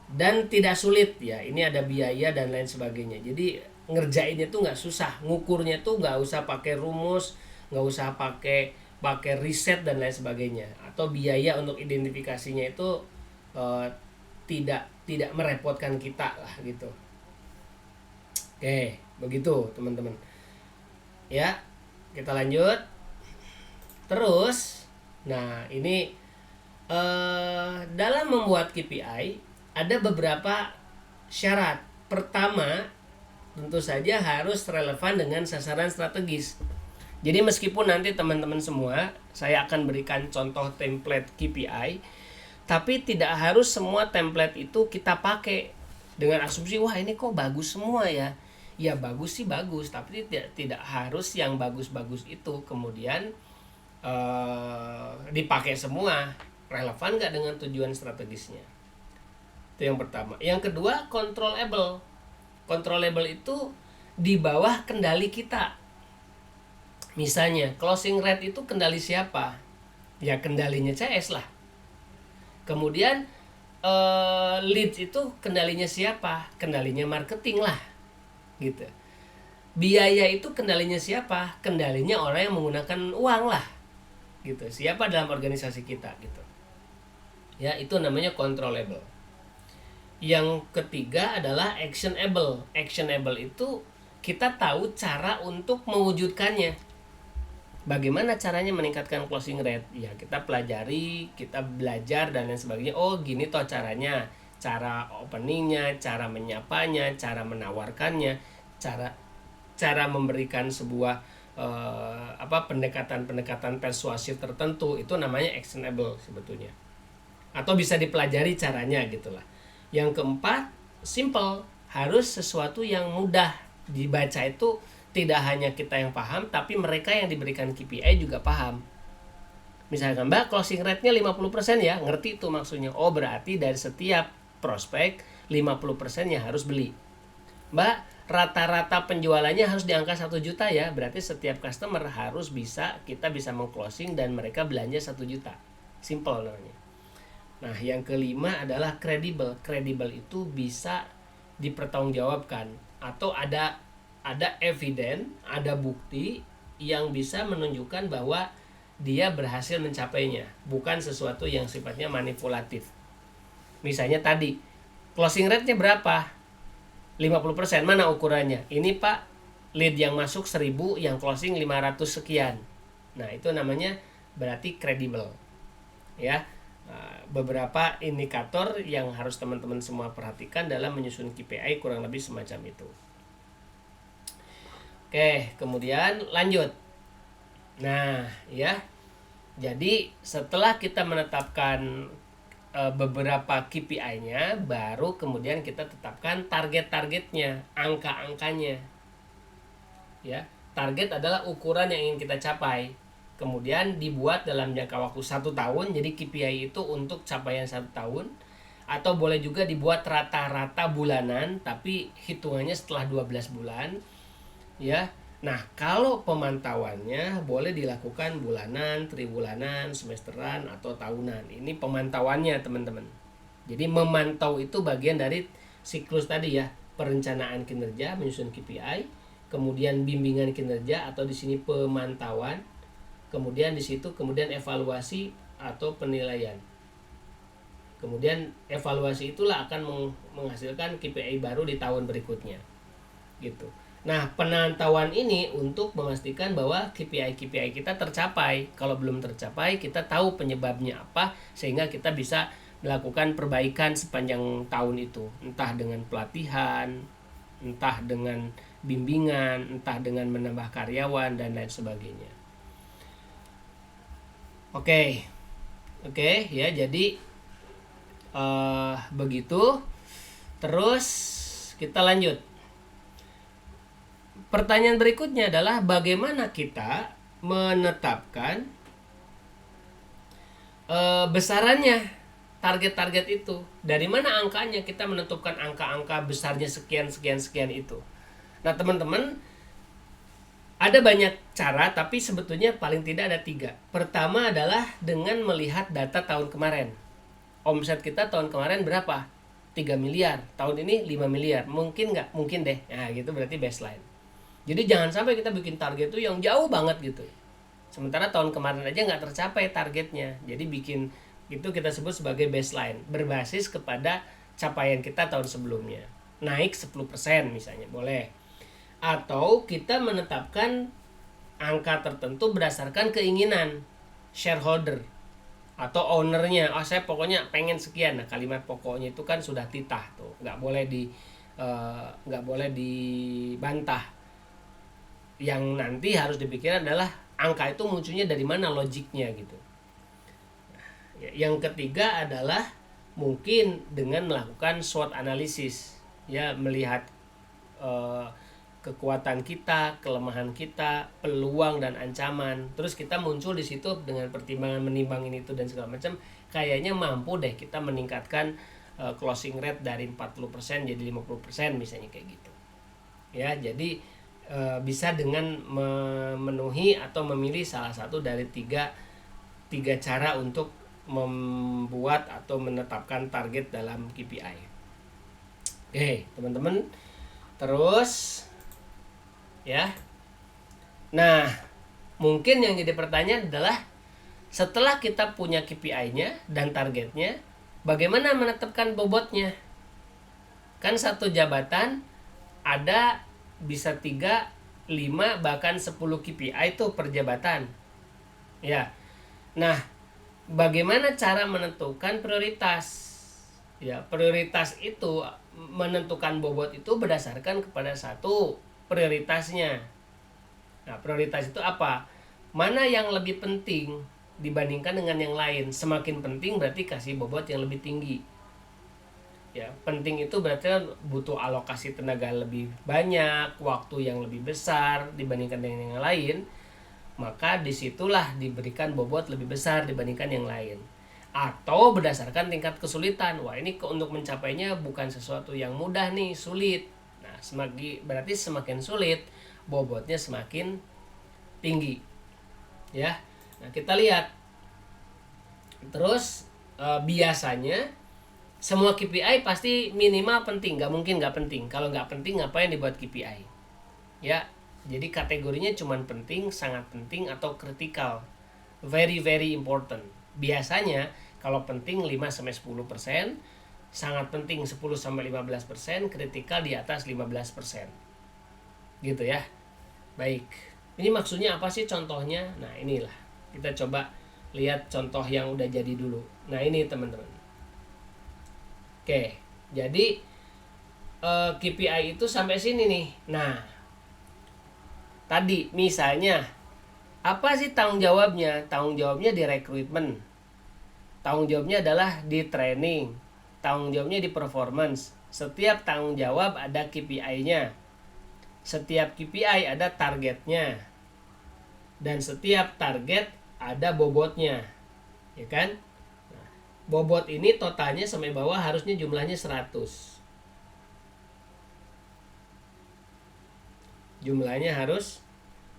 Dan tidak sulit ya. Ini ada biaya dan lain sebagainya. Jadi ngerjainnya tuh nggak susah, ngukurnya tuh nggak usah pakai rumus, nggak usah pakai riset dan lain sebagainya, atau biaya untuk identifikasinya itu tidak merepotkan kita lah gitu. Oke, begitu teman-teman ya. Kita lanjut terus. Nah, ini dalam membuat KPI ada beberapa syarat. Pertama, tentu saja harus relevan dengan sasaran strategis. Jadi meskipun nanti teman-teman semua saya akan berikan contoh template KPI, tapi tidak harus semua template itu kita pakai dengan asumsi wah ini kok bagus semua ya. Ya bagus sih bagus, tapi tidak harus yang bagus-bagus itu kemudian dipakai semua. Relevan nggak dengan tujuan strategisnya? Itu yang pertama. Yang kedua, controllable. Controllable itu di bawah kendali kita. Misalnya closing rate itu kendali siapa? Ya kendalinya CS lah. Kemudian leads itu kendalinya siapa? Kendalinya marketing lah gitu. Biaya itu kendalinya siapa? Kendalinya orang yang menggunakan uang lah gitu. Siapa dalam organisasi kita gitu. Ya, itu namanya controllable. Yang ketiga adalah actionable. Actionable itu kita tahu cara untuk mewujudkannya. Bagaimana caranya meningkatkan closing rate? Ya kita pelajari, kita belajar dan lain sebagainya. Oh gini toh caranya, cara openingnya, cara menyapanya, cara menawarkannya, cara cara memberikan sebuah pendekatan persuasif tertentu, itu namanya actionable sebetulnya. Atau bisa dipelajari caranya gitulah. Yang keempat, simple, harus sesuatu yang mudah dibaca. Itu tidak hanya kita yang paham, tapi mereka yang diberikan KPI juga paham. Misalkan Mbak closing rate-nya 50% ya, ngerti itu maksudnya. Oh berarti dari setiap prospek 50% yang harus beli. Mbak, rata-rata penjualannya harus di angka 1 juta ya, berarti setiap customer harus kita bisa meng-closing dan mereka belanja 1 juta. Simple namanya. Nah, yang kelima adalah kredibel. Kredibel itu bisa dipertanggungjawabkan atau ada eviden, ada bukti yang bisa menunjukkan bahwa dia berhasil mencapainya, bukan sesuatu yang sifatnya manipulatif. Misalnya tadi, closing rate-nya berapa? 50%. Mana ukurannya? Ini Pak, lead yang masuk 1000, yang closing 500 sekian. Nah, itu namanya berarti kredibel. Ya. Beberapa indikator yang harus teman-teman semua perhatikan dalam menyusun KPI, kurang lebih semacam itu. Oke, kemudian lanjut. Nah, ya. Jadi setelah kita menetapkan beberapa KPI-nya, baru kemudian kita tetapkan target-targetnya, angka-angkanya. Ya, target adalah ukuran yang ingin kita capai. Kemudian dibuat dalam jangka waktu 1 tahun. Jadi KPI itu untuk capaian 1 tahun. Atau boleh juga dibuat rata-rata bulanan, tapi hitungannya setelah 12 bulan. Ya. Nah, kalau pemantauannya boleh dilakukan bulanan, tribulanan, semesteran, atau tahunan. Ini pemantauannya, teman-teman. Jadi memantau itu bagian dari siklus tadi ya, perencanaan kinerja, menyusun KPI, kemudian bimbingan kinerja atau di sini pemantauan, kemudian di situ kemudian evaluasi atau penilaian. Kemudian evaluasi itulah akan menghasilkan KPI baru di tahun berikutnya. Gitu. Nah, penantauan ini untuk memastikan bahwa KPI kita tercapai. Kalau belum tercapai, kita tahu penyebabnya apa, sehingga kita bisa melakukan perbaikan sepanjang tahun itu. Entah dengan pelatihan, entah dengan bimbingan, entah dengan menambah karyawan, dan lain sebagainya. Oke ya, jadi begitu. Terus kita lanjut. Pertanyaan berikutnya adalah bagaimana kita menetapkan besarannya target-target itu. Dari mana angkanya? Kita menentukan angka-angka besarnya sekian itu. Nah, teman-teman, ada banyak cara, tapi sebetulnya paling tidak ada 3. Pertama adalah dengan melihat data tahun kemarin. Omset kita tahun kemarin berapa? 3 miliar. Tahun ini 5 miliar. Mungkin nggak? Mungkin deh. Nah, gitu berarti baseline. Jadi jangan sampai kita bikin target itu yang jauh banget gitu. Sementara tahun kemarin aja nggak tercapai targetnya. Jadi bikin itu kita sebut sebagai baseline, berbasis kepada capaian kita tahun sebelumnya. Naik 10% misalnya, boleh. Atau kita menetapkan angka tertentu berdasarkan keinginan shareholder atau ownernya. Oh, saya pokoknya pengen sekian. Nah, kalimat pokoknya itu kan sudah titah tuh, nggak boleh dibantah. Yang nanti harus dipikirkan adalah angka itu munculnya dari mana, logiknya gitu. Yang ketiga adalah mungkin dengan melakukan SWOT analisis, ya, melihat kekuatan kita, kelemahan kita, peluang dan ancaman. Terus kita muncul di situ dengan pertimbangan menimbang ini itu dan segala macam, kayaknya mampu deh kita meningkatkan closing rate dari 40% jadi 50% misalnya kayak gitu. Ya, jadi bisa dengan memenuhi atau memilih salah satu dari tiga cara untuk membuat atau menetapkan target dalam KPI. Oke, teman-teman. Terus ya. Nah, mungkin yang jadi pertanyaan adalah setelah kita punya KPI-nya dan targetnya, bagaimana menetapkan bobotnya? Kan satu jabatan ada bisa 3, 5, bahkan 10 KPI itu per jabatan. Ya. Nah, bagaimana cara menentukan prioritas? Ya, prioritas itu menentukan bobot itu berdasarkan kepada satu prioritasnya. Nah, prioritas itu apa? Mana yang lebih penting dibandingkan dengan yang lain? Semakin penting berarti kasih bobot yang lebih tinggi. Ya, penting itu berarti butuh alokasi tenaga lebih banyak, waktu yang lebih besar dibandingkan dengan yang lain. Maka disitulah diberikan bobot lebih besar dibandingkan yang lain. Atau berdasarkan tingkat kesulitan. Wah, ini untuk mencapainya bukan sesuatu yang mudah nih, sulit. Nah, berarti semakin sulit, bobotnya semakin tinggi. Ya. Nah, kita lihat. Terus biasanya semua KPI pasti minimal penting, nggak mungkin nggak penting. Kalau nggak penting ngapain dibuat KPI? Ya, jadi kategorinya cuman penting, sangat penting, atau kritikal. Very very important. Biasanya kalau penting 5-10%, sangat penting 10-15%, kritikal di atas 15%. Gitu ya. Baik. Ini maksudnya apa sih contohnya? Nah, inilah. Kita coba lihat contoh yang udah jadi dulu. Nah, ini teman-teman. Oke, jadi KPI itu sampai sini nih. Nah, tadi misalnya apa sih tanggung jawabnya? Tanggung jawabnya di rekrutmen. Tanggung jawabnya adalah di training. Tanggung jawabnya di performance. Setiap tanggung jawab ada KPI-nya. Setiap KPI ada targetnya. Dan setiap target ada bobotnya. Ya kan? Bobot ini totalnya sampai bawah harusnya jumlahnya 100. Jumlahnya harus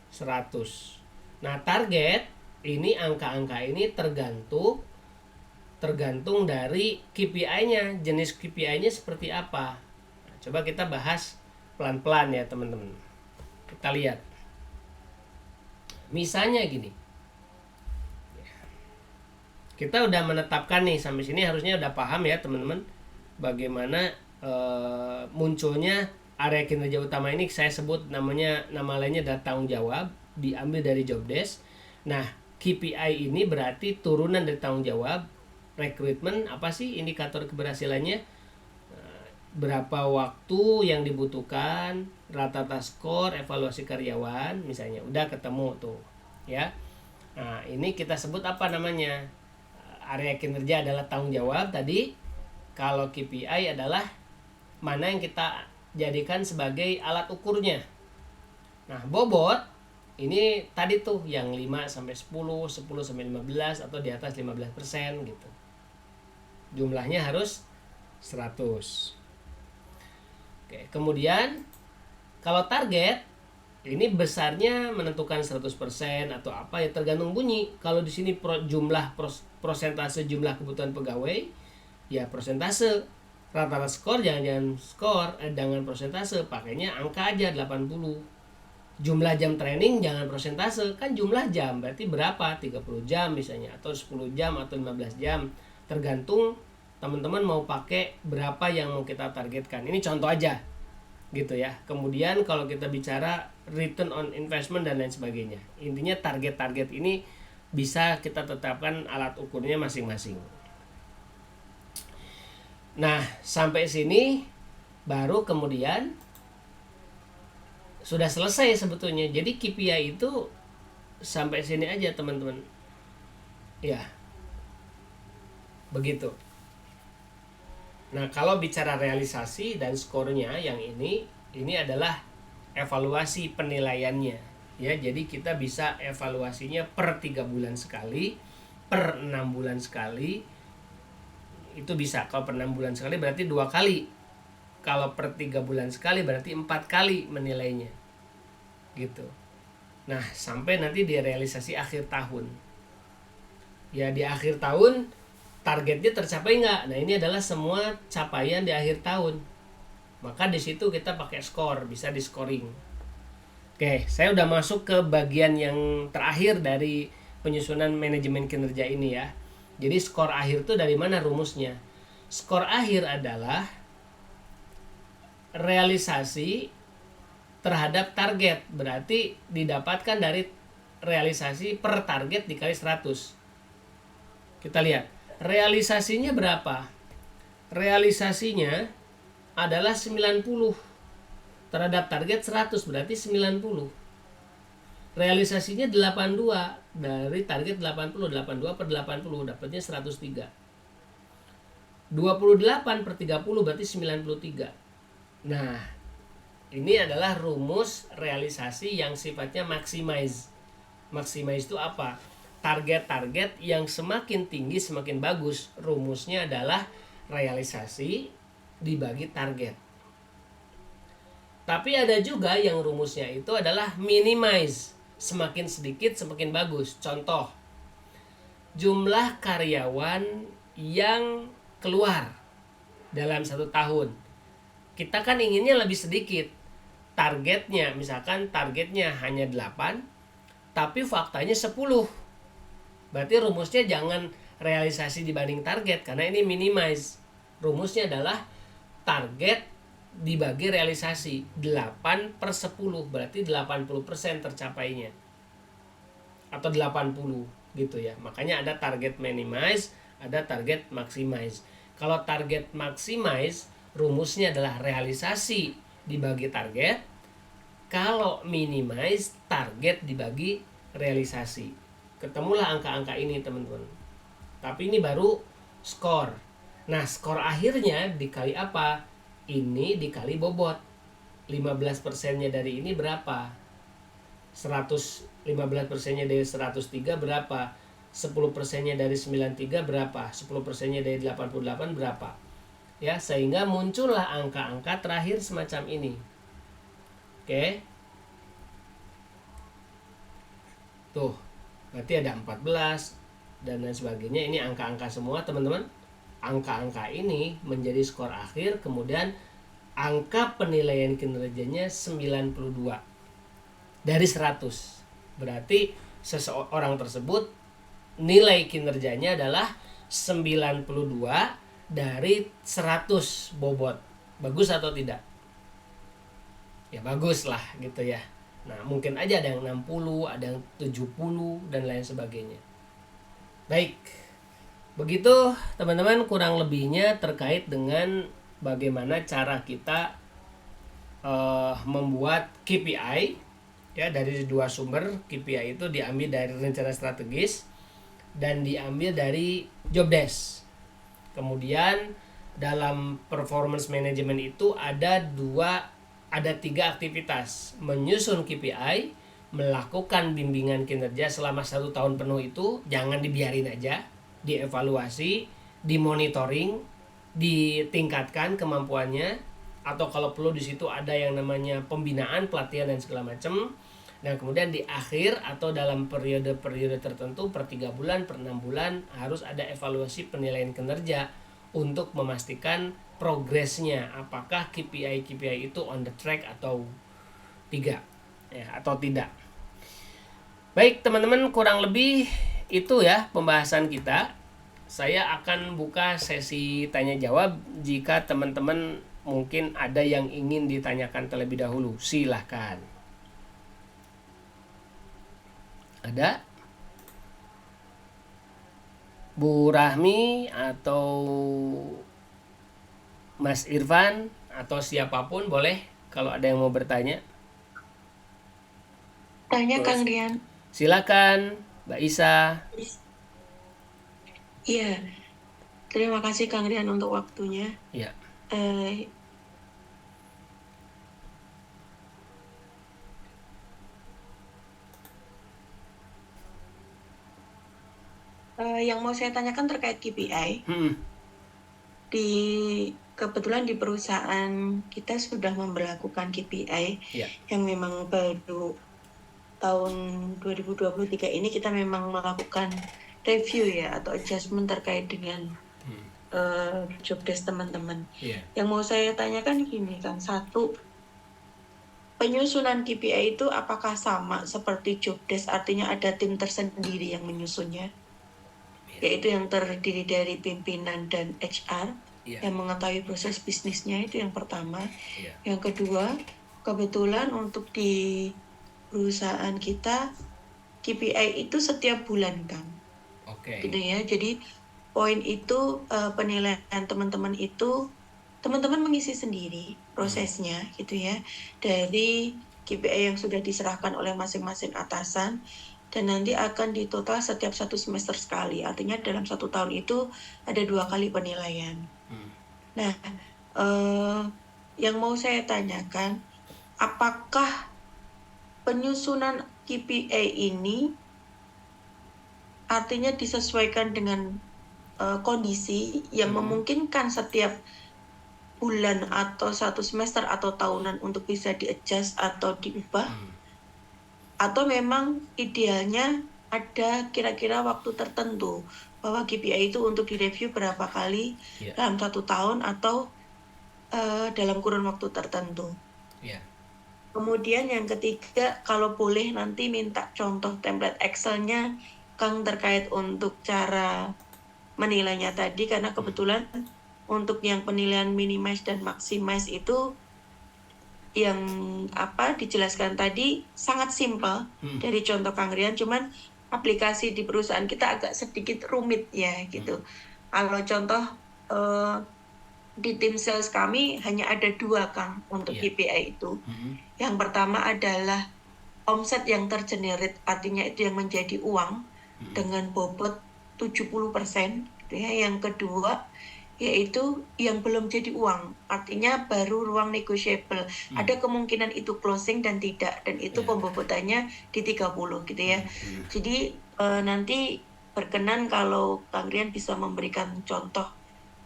100. Nah, target ini, angka-angka ini tergantung dari KPI-nya. Jenis KPI-nya seperti apa. Nah, coba kita bahas pelan-pelan ya teman-teman. Kita lihat. Misalnya gini. Kita udah menetapkan nih, sampai sini harusnya udah paham ya teman-teman bagaimana munculnya area kinerja utama ini. Saya sebut nama lainnya adalah tanggung jawab, diambil dari job desk. Nah, KPI ini berarti turunan dari tanggung jawab. Rekrutmen apa sih indikator keberhasilannya? Berapa waktu yang dibutuhkan, rata-rata skor, evaluasi karyawan misalnya, udah ketemu tuh ya. Nah, ini kita sebut apa namanya? Area kinerja adalah tanggung jawab tadi. Kalau KPI adalah mana yang kita jadikan sebagai alat ukurnya. Nah, bobot ini tadi tuh yang 5-10, 10-15 atau di atas 15% gitu. Jumlahnya harus 100. Oke, kemudian kalau target ini besarnya menentukan 100% atau apa ya, tergantung bunyi. Kalau di sini prosentase jumlah kebutuhan pegawai, ya persentase. Rata-rata skor jangan skor dengan persentase, pakainya angka aja 80. Jumlah jam training jangan persentase, kan jumlah jam berarti berapa? 30 jam misalnya, atau 10 jam atau 15 jam. Tergantung teman-teman mau pakai berapa yang mau kita targetkan. Ini contoh aja. Gitu ya. Kemudian kalau kita bicara return on investment dan lain sebagainya, intinya target-target ini bisa kita tetapkan alat ukurnya masing-masing. Nah, sampai sini baru kemudian sudah selesai sebetulnya. Jadi KPI itu sampai sini aja teman-teman. Ya. Begitu. Nah, kalau bicara realisasi dan skornya yang ini adalah evaluasi penilaiannya. Ya, jadi kita bisa evaluasinya per 3 bulan sekali, per 6 bulan sekali. Itu bisa. Kalau per 6 bulan sekali berarti 2 kali. Kalau per 3 bulan sekali berarti 4 kali menilainya. Gitu. Nah, sampai nanti di realisasi akhir tahun. Ya, di akhir tahun targetnya tercapai nggak? Nah, ini adalah semua capaian di akhir tahun. Maka di situ kita pakai skor, bisa di scoring. Oke, saya udah masuk ke bagian yang terakhir dari penyusunan manajemen kinerja ini ya. Jadi skor akhir itu dari mana rumusnya? Skor akhir adalah realisasi terhadap target, berarti didapatkan dari realisasi per target dikali 100. Kita lihat realisasinya berapa. Realisasinya adalah 90 terhadap target 100, berarti 90. Realisasinya 82 dari target 80, 82 per 80 dapatnya 103. 28 per 30 berarti 93. Nah, ini adalah rumus realisasi yang sifatnya maximize. Maximize itu apa? Target-target yang semakin tinggi semakin bagus. Rumusnya adalah realisasi dibagi target. Tapi ada juga yang rumusnya itu adalah minimize. Semakin sedikit semakin bagus. Contoh, jumlah karyawan yang keluar dalam 1 tahun. Kita kan inginnya lebih sedikit. Targetnya, misalkan targetnya hanya 8, tapi faktanya 10. Berarti rumusnya jangan realisasi dibanding target, karena ini minimize. Rumusnya adalah target dibagi realisasi. 8 per 10, berarti 80% tercapainya. Atau 80 gitu ya. Makanya ada target minimize, ada target maximize. Kalau target maximize, rumusnya adalah realisasi dibagi target. Kalau minimize, target dibagi realisasi. Ketemulah angka-angka ini teman-teman. Tapi ini baru skor. Nah, skor akhirnya dikali apa? Ini dikali bobot. 15%-nya dari ini berapa? 15%-nya dari 103 berapa? 10%-nya dari 93 berapa? 10%-nya dari 88 berapa? Ya, sehingga muncullah angka-angka terakhir semacam ini. Oke. Tuh, berarti ada 14 dan lain sebagainya. Ini angka-angka semua, teman-teman. Angka-angka ini menjadi skor akhir, kemudian angka penilaian kinerjanya 92 dari 100. Berarti seseorang tersebut nilai kinerjanya adalah 92 dari 100 bobot. Bagus atau tidak? Ya bagus lah gitu ya. Nah, mungkin aja ada yang 60, ada yang 70 dan lain sebagainya. Baik. Begitu teman-teman kurang lebihnya terkait dengan bagaimana cara kita membuat KPI ya, dari 2 sumber. KPI itu diambil dari rencana strategis dan diambil dari job desk. Kemudian dalam performance management itu ada 3 aktivitas: menyusun KPI, melakukan bimbingan kinerja selama 1 tahun penuh. Itu jangan dibiarin aja, dievaluasi, dimonitoring, ditingkatkan kemampuannya, atau kalau perlu di situ ada yang namanya pembinaan, pelatihan dan segala macam. Dan kemudian di akhir atau dalam periode-periode tertentu per 3 bulan, per 6 bulan harus ada evaluasi penilaian kinerja untuk memastikan progresnya, apakah KPI itu on the track atau tidak ya, atau tidak. Baik teman-teman, kurang lebih itu ya pembahasan kita. Saya akan buka sesi tanya jawab. Jika teman-teman mungkin ada yang ingin ditanyakan terlebih dahulu, silahkan. Ada? Bu Rahmi atau Mas Irfan atau siapapun boleh kalau ada yang mau bertanya. Tanya Kang Rian. Silakan Mbak Isa. Iya, terima kasih Kang Rian untuk waktunya. Ya. Yang mau saya tanyakan terkait KPI. Kebetulan di perusahaan kita sudah memberlakukan KPI yang memang baru tahun 2023 ini kita memang melakukan review ya atau adjustment terkait dengan job desk teman-teman. Yang mau saya tanyakan gini kan, satu, penyusunan KPI itu apakah sama seperti job desk, artinya ada tim tersendiri yang menyusunnya, yaitu yang terdiri dari pimpinan dan HR? Iya. yang mengetahui proses bisnisnya, itu yang pertama. Iya. Yang kedua, kebetulan untuk di perusahaan kita KPI itu setiap bulan kan, Oke. gitu ya. Jadi poin itu penilaian teman-teman itu teman-teman mengisi sendiri prosesnya, gitu ya, dari KPI yang sudah diserahkan oleh masing-masing atasan, dan nanti akan ditotal setiap 1 semester sekali. Artinya dalam 1 tahun itu ada 2 kali penilaian. Nah, yang mau saya tanyakan, apakah penyusunan KPI ini artinya disesuaikan dengan kondisi yang memungkinkan setiap bulan atau 1 semester atau tahunan untuk bisa di-adjust atau diubah, atau memang idealnya ada kira-kira waktu tertentu bahwa KPI itu untuk direview berapa kali dalam 1 tahun atau dalam kurun waktu tertentu. Kemudian yang ketiga, kalau boleh nanti minta contoh template Excel-nya Kang terkait untuk cara menilainya tadi, karena kebetulan untuk yang penilaian minimize dan maximize itu yang dijelaskan tadi sangat simpel dari contoh Kang Rian, cuman aplikasi di perusahaan kita agak sedikit rumit ya gitu. Kalau contoh di tim sales kami hanya ada 2 Kang untuk KPI itu. Yang pertama adalah omset yang tergenerate, artinya itu yang menjadi uang dengan bobot 70%, gitu ya. Yang kedua yaitu yang belum jadi uang, artinya baru ruang negotiable. Ada kemungkinan itu closing dan tidak, dan itu pembobotannya di 30 gitu ya. Jadi nanti berkenan kalau Kang Rian bisa memberikan contoh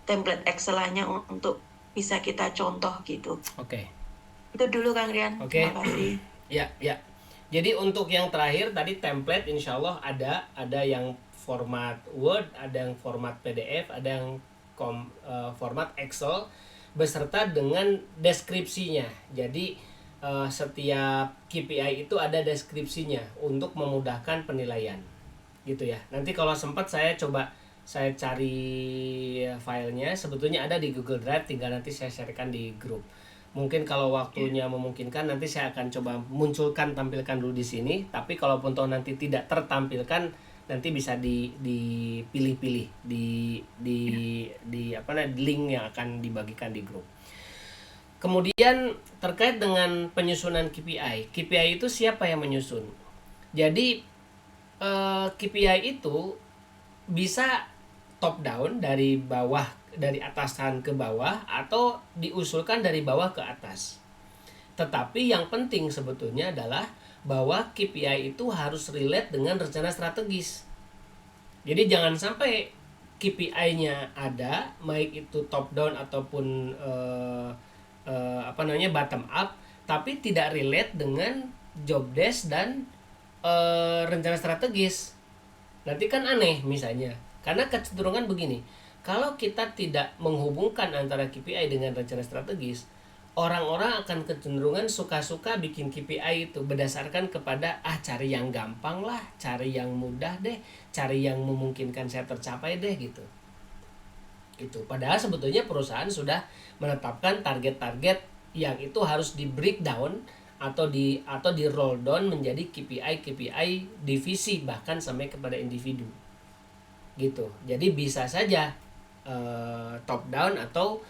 template Excel-nya untuk bisa kita contoh gitu. Oke. Itu dulu Kang Rian. Oke. Terima kasih. Ya. Jadi untuk yang terakhir tadi template insya Allah ada yang format Word, ada yang format PDF, ada yang format Excel beserta dengan deskripsinya. Jadi setiap KPI itu ada deskripsinya untuk memudahkan penilaian. Gitu ya. Nanti kalau sempat saya cari filenya, sebetulnya ada di Google Drive, tinggal nanti saya sharekan di grup. Mungkin kalau waktunya memungkinkan nanti saya akan coba tampilkan dulu di sini. Tapi kalaupun toh nanti tidak tertampilkan, nanti bisa dipilih-pilih di link yang akan dibagikan di grup. Kemudian terkait dengan penyusunan KPI. KPI itu siapa yang menyusun? Jadi KPI itu bisa top down dari bawah, dari atasan ke bawah, atau diusulkan dari bawah ke atas. Tetapi yang penting sebetulnya adalah bahwa KPI itu harus relate dengan rencana strategis. Jadi jangan sampai KPI-nya ada, baik itu top down ataupun bottom up, tapi tidak relate dengan job desk dan rencana strategis. Nanti kan aneh misalnya. Karena kecenderungan begini, kalau kita tidak menghubungkan antara KPI dengan rencana strategis, orang-orang akan kecenderungan suka-suka bikin KPI itu berdasarkan kepada cari yang gampang lah, cari yang mudah deh, cari yang memungkinkan saya tercapai deh gitu. Itu padahal sebetulnya perusahaan sudah menetapkan target-target yang itu harus di breakdown atau di roll down menjadi KPI divisi, bahkan sampai kepada individu. Gitu. Jadi bisa saja top down atau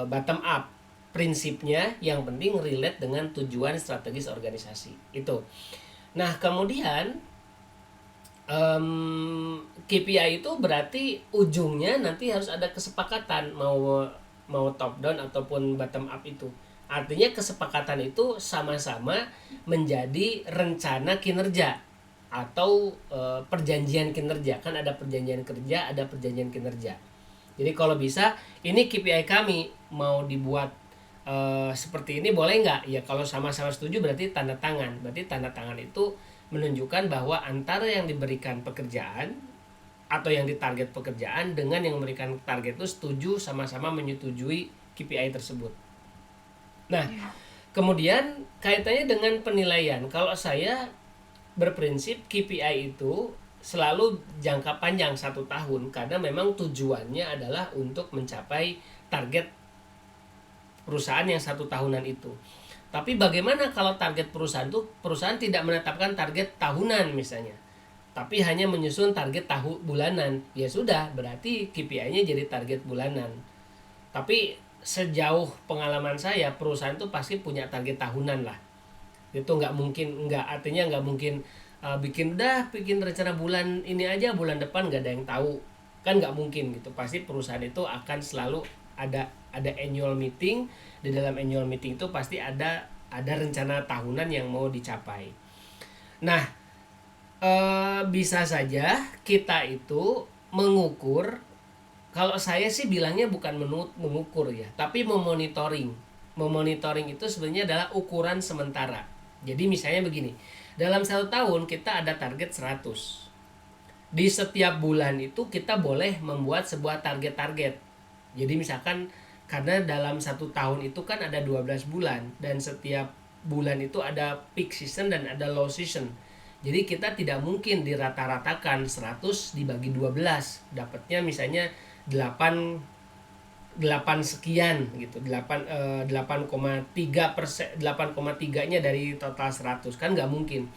bottom up. Prinsipnya yang penting relate dengan tujuan strategis organisasi. Itu. Nah, kemudian KPI itu berarti ujungnya nanti harus ada kesepakatan mau top down ataupun bottom up itu. Artinya kesepakatan itu sama-sama menjadi rencana kinerja atau perjanjian kinerja. Kan ada perjanjian kerja, ada perjanjian kinerja. Jadi kalau bisa ini KPI kami mau dibuat seperti ini, boleh nggak? Ya kalau sama-sama setuju berarti tanda tangan. Berarti tanda tangan itu menunjukkan bahwa antara yang diberikan pekerjaan atau yang ditarget pekerjaan dengan yang memberikan target itu setuju, sama-sama menyetujui KPI tersebut. Nah, kemudian kaitannya dengan penilaian. Kalau saya berprinsip KPI itu selalu jangka panjang 1 tahun, karena memang tujuannya adalah untuk mencapai target perusahaan yang 1 tahunan itu. Tapi bagaimana kalau target perusahaan itu, perusahaan tidak menetapkan target tahunan misalnya, tapi hanya menyusun target bulanan? Ya sudah, berarti KPI-nya jadi target bulanan. Tapi sejauh pengalaman saya, perusahaan itu pasti punya target tahunan lah. Itu nggak mungkin, artinya nggak mungkin bikin rencana bulan ini aja, bulan depan nggak ada yang tahu, kan nggak mungkin gitu. Pasti perusahaan itu akan selalu ada annual meeting. Di dalam annual meeting itu pasti ada rencana tahunan yang mau dicapai. Nah, bisa saja kita itu mengukur, kalau saya sih bilangnya bukan mengukur ya, tapi memonitoring. Memonitoring itu sebenarnya adalah ukuran sementara. Jadi misalnya begini, dalam 1 tahun kita ada target 100. Di setiap bulan itu kita boleh membuat sebuah target-target. Jadi misalkan, karena dalam 1 tahun itu kan ada 12 bulan, dan setiap bulan itu ada peak season dan ada low season. Jadi kita tidak mungkin dirata-ratakan 100 dibagi 12, dapatnya misalnya 8 sekian gitu, 8,3%, 8,3-nya dari total 100, kan nggak mungkin.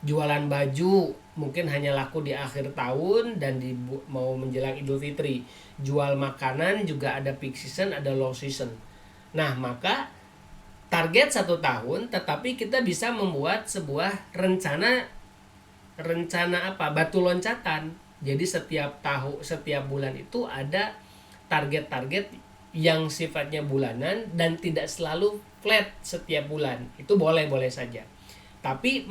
Jualan baju mungkin hanya laku di akhir tahun dan mau menjelang Idul Fitri. Jual makanan juga ada peak season, ada low season. Nah, maka target 1 tahun, tetapi kita bisa membuat sebuah rencana batu loncatan. Jadi setiap bulan itu ada target-target yang sifatnya bulanan dan tidak selalu flat setiap bulan. Itu boleh saja. Tapi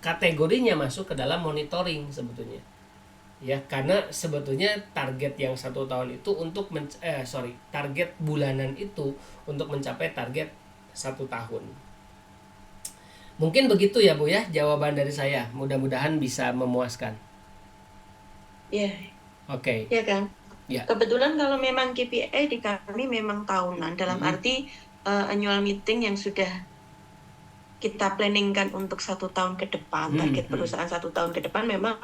kategorinya masuk ke dalam monitoring sebetulnya. Ya, karena sebetulnya target yang 1 tahun itu untuk target bulanan itu untuk mencapai target 1 tahun. Mungkin begitu ya Bu ya, jawaban dari saya. Mudah-mudahan bisa memuaskan. Ya. Oke. Ya kan. Ya. Kebetulan kalau memang KPI di kami memang tahunan, dalam arti annual meeting yang sudah kita planningkan untuk 1 tahun ke depan, target perusahaan 1 tahun ke depan, memang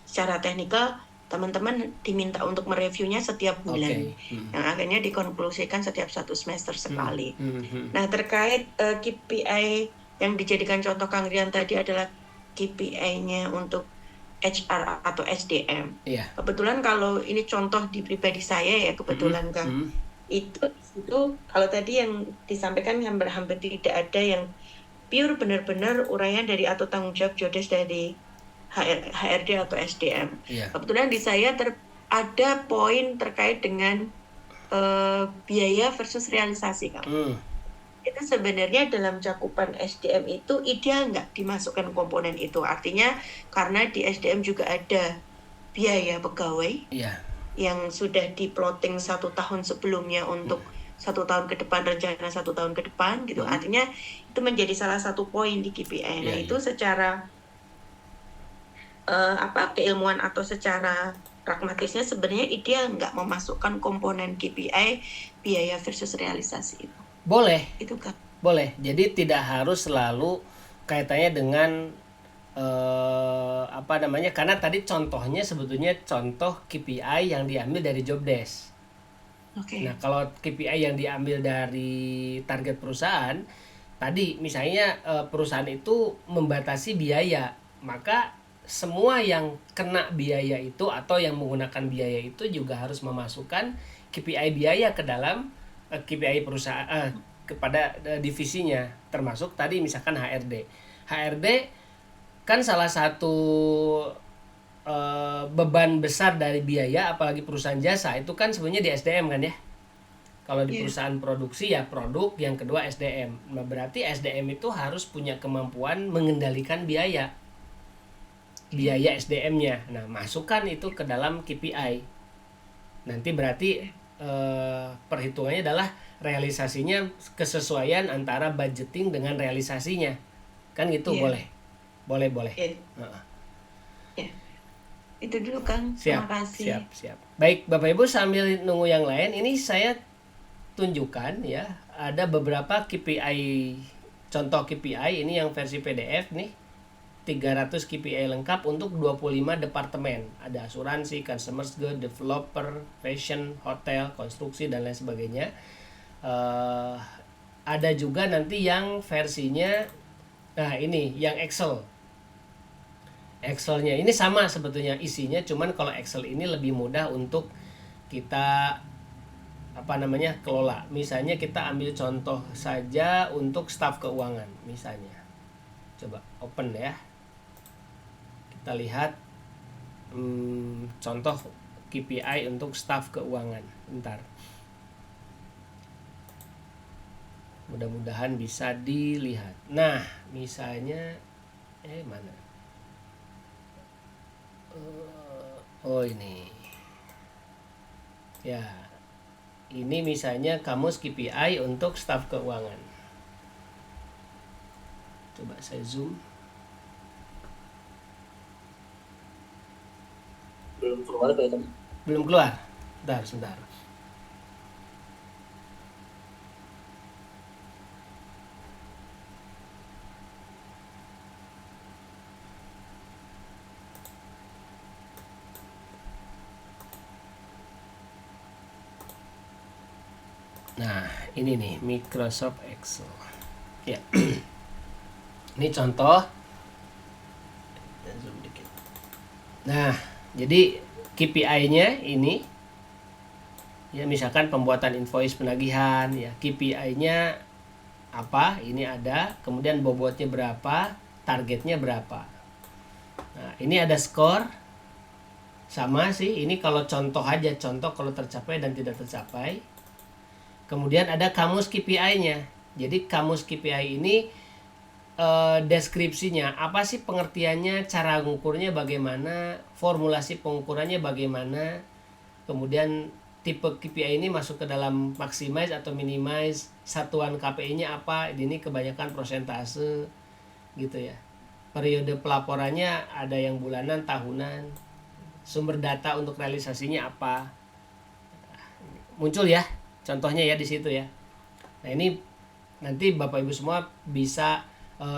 secara teknikal teman-teman diminta untuk mereviewnya setiap bulan, yang akhirnya dikonklusikan setiap 1 semester sekali. Nah, terkait KPI yang dijadikan contoh Kang Rian tadi adalah KPI-nya untuk HR atau SDM. Yeah. Kebetulan kalau ini contoh di pribadi saya ya, kebetulan Kang, itu kalau tadi yang disampaikan hampir tidak ada yang pure benar-benar uraian dari atau tanggung jawab Jodes dari HRD atau SDM. Yeah. Kebetulan di saya ada poin terkait dengan biaya versus realisasi, Kang. Itu sebenarnya dalam cakupan SDM itu ideal nggak dimasukkan komponen itu. Artinya karena di SDM juga ada biaya pegawai yang sudah di-plotting 1 tahun sebelumnya untuk 1 tahun ke depan, rencana 1 tahun ke depan gitu. Artinya itu menjadi salah satu poin di KPI. Nah, itu secara keilmuan atau secara pragmatisnya sebenarnya ideal nggak memasukkan komponen KPI biaya versus realisasi itu. Boleh. Itu kan. Boleh. Jadi tidak harus selalu kaitannya dengan karena tadi contohnya sebetulnya contoh KPI yang diambil dari job desk. Okay. Nah, kalau KPI yang diambil dari target perusahaan, tadi misalnya perusahaan itu membatasi biaya, maka semua yang kena biaya itu atau yang menggunakan biaya itu juga harus memasukkan KPI biaya ke dalam KPI perusahaan kepada divisinya, termasuk tadi misalkan HRD. HRD kan salah satu beban besar dari biaya, apalagi perusahaan jasa itu kan sebenarnya di SDM kan ya. Kalau di perusahaan produksi ya produk, yang kedua SDM. Nah, berarti SDM itu harus punya kemampuan mengendalikan biaya SDM-nya. Nah, masukkan itu ke dalam KPI. Nanti berarti perhitungannya adalah realisasinya, kesesuaian antara budgeting dengan realisasinya, kan gitu. Boleh. Itu dulu Kang. Terima kasih. Siap. Baik Bapak Ibu, sambil nunggu yang lain, ini saya tunjukkan ya, ada beberapa KPI, contoh KPI ini yang versi PDF nih. 300 KPI lengkap untuk 25 departemen. Ada asuransi, consumer good, developer, fashion, hotel, konstruksi, dan lain sebagainya. Ada juga nanti yang versinya, nah ini yang Excel. Excelnya ini sama sebetulnya isinya, cuman kalau Excel ini lebih mudah untuk kita kelola. Misalnya kita ambil contoh saja untuk staf keuangan misalnya. Coba open ya. Kita lihat contoh KPI untuk staf keuangan. Bentar. Mudah-mudahan bisa dilihat. Nah, misalnya mana? Oh ini. Ya. Ini misalnya kamus KPI untuk staf keuangan. Coba saya zoom. Belum keluar kayaknya. Belum keluar. Sebentar. Nah, ini nih Microsoft Excel. Ya. Ini contoh. Zoom dikit. Nah, jadi KPI-nya ini ya misalkan pembuatan invoice penagihan ya, KPI-nya apa? Ini ada, kemudian bobotnya berapa, targetnya berapa. Nah, ini ada skor. Sama sih, ini kalau contoh aja, contoh kalau tercapai dan tidak tercapai. Kemudian ada kamus KPI-nya. Jadi kamus KPI ini deskripsinya apa sih, pengertiannya, cara mengukurnya bagaimana, formulasi pengukurannya bagaimana, kemudian tipe KPI ini masuk ke dalam maximize atau minimize, satuan KPI-nya apa, ini kebanyakan persentase gitu ya. Periode pelaporannya ada yang bulanan, tahunan, sumber data untuk realisasinya apa, muncul ya contohnya ya di situ ya. Nah ini nanti Bapak Ibu semua bisa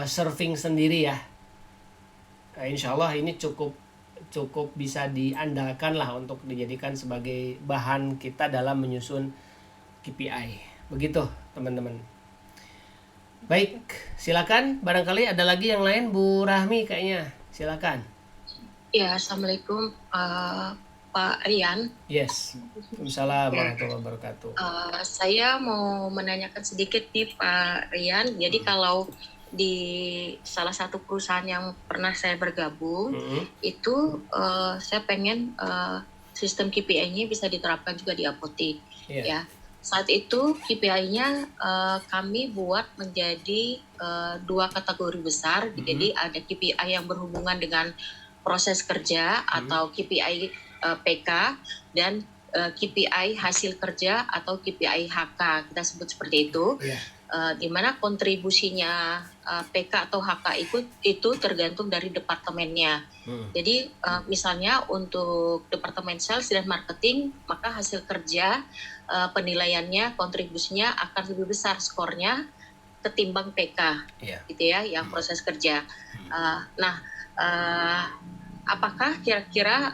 surfing sendiri ya. Nah, insya Allah ini cukup bisa diandalkan lah untuk dijadikan sebagai bahan kita dalam menyusun KPI. Begitu teman-teman. Baik, silakan. Barangkali ada lagi yang lain, Bu Rahmi kayaknya. Silakan. Ya, Assalamualaikum Pak Rian. Yes. Waalaikumsalam warahmatullahi wabarakatuh. Saya mau menanyakan sedikit nih Pak Rian. Jadi kalau di salah satu perusahaan yang pernah saya bergabung, itu saya pengen sistem KPI-nya bisa diterapkan juga di apotek. Ya. Saat itu KPI-nya kami buat menjadi 2 kategori besar. Jadi ada KPI yang berhubungan dengan proses kerja atau KPI PK, dan KPI hasil kerja atau KPI HK, kita sebut seperti itu. Di mana kontribusinya PK atau HK itu tergantung dari departemennya. Jadi misalnya untuk departemen sales dan marketing, maka hasil kerja penilaiannya, kontribusinya akan lebih besar skornya ketimbang PK, gitu ya, yang proses kerja. Apakah kira-kira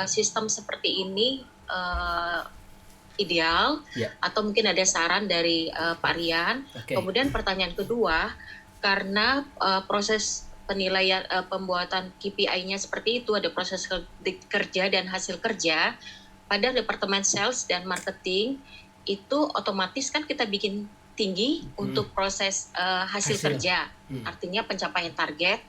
sistem seperti ini ideal, atau mungkin ada saran dari Pak Rian? Kemudian pertanyaan kedua, karena proses penilaian pembuatan KPI-nya seperti itu, ada proses kerja dan hasil kerja, pada departemen sales dan marketing itu otomatis kan kita bikin tinggi untuk proses hasil kerja, artinya pencapaian target.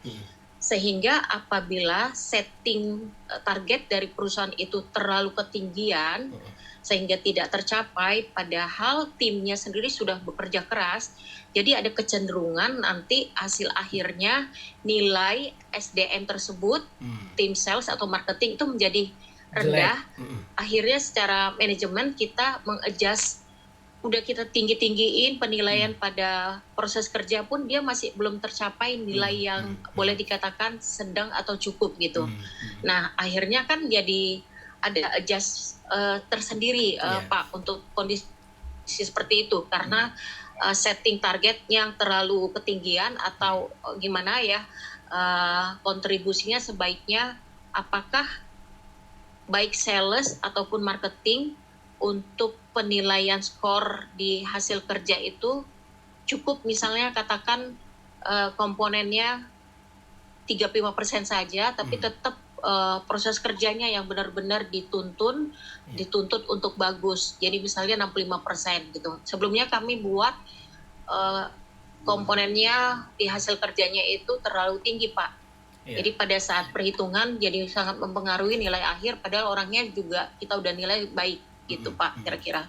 Sehingga apabila setting target dari perusahaan itu terlalu ketinggian sehingga tidak tercapai, padahal timnya sendiri sudah bekerja keras, jadi ada kecenderungan nanti hasil akhirnya nilai SDM tersebut, tim sales atau marketing itu menjadi rendah. Akhirnya secara manajemen kita mengadjust, udah kita tinggi-tinggiin penilaian pada proses kerja pun dia masih belum tercapai nilai yang boleh dikatakan sedang atau cukup gitu. Nah akhirnya kan jadi ada adjust tersendiri Pak untuk kondisi seperti itu, karena setting target yang terlalu ketinggian atau gimana ya, kontribusinya sebaiknya apakah baik sales ataupun marketing untuk penilaian skor di hasil kerja itu cukup misalnya katakan komponennya 35% saja, tapi tetap proses kerjanya yang benar-benar dituntut untuk bagus. Jadi misalnya 65% gitu. Sebelumnya kami buat komponennya di hasil kerjanya itu terlalu tinggi, Pak. Jadi pada saat perhitungan jadi sangat mempengaruhi nilai akhir, padahal orangnya juga kita udah nilai baik gitu, Pak, kira-kira.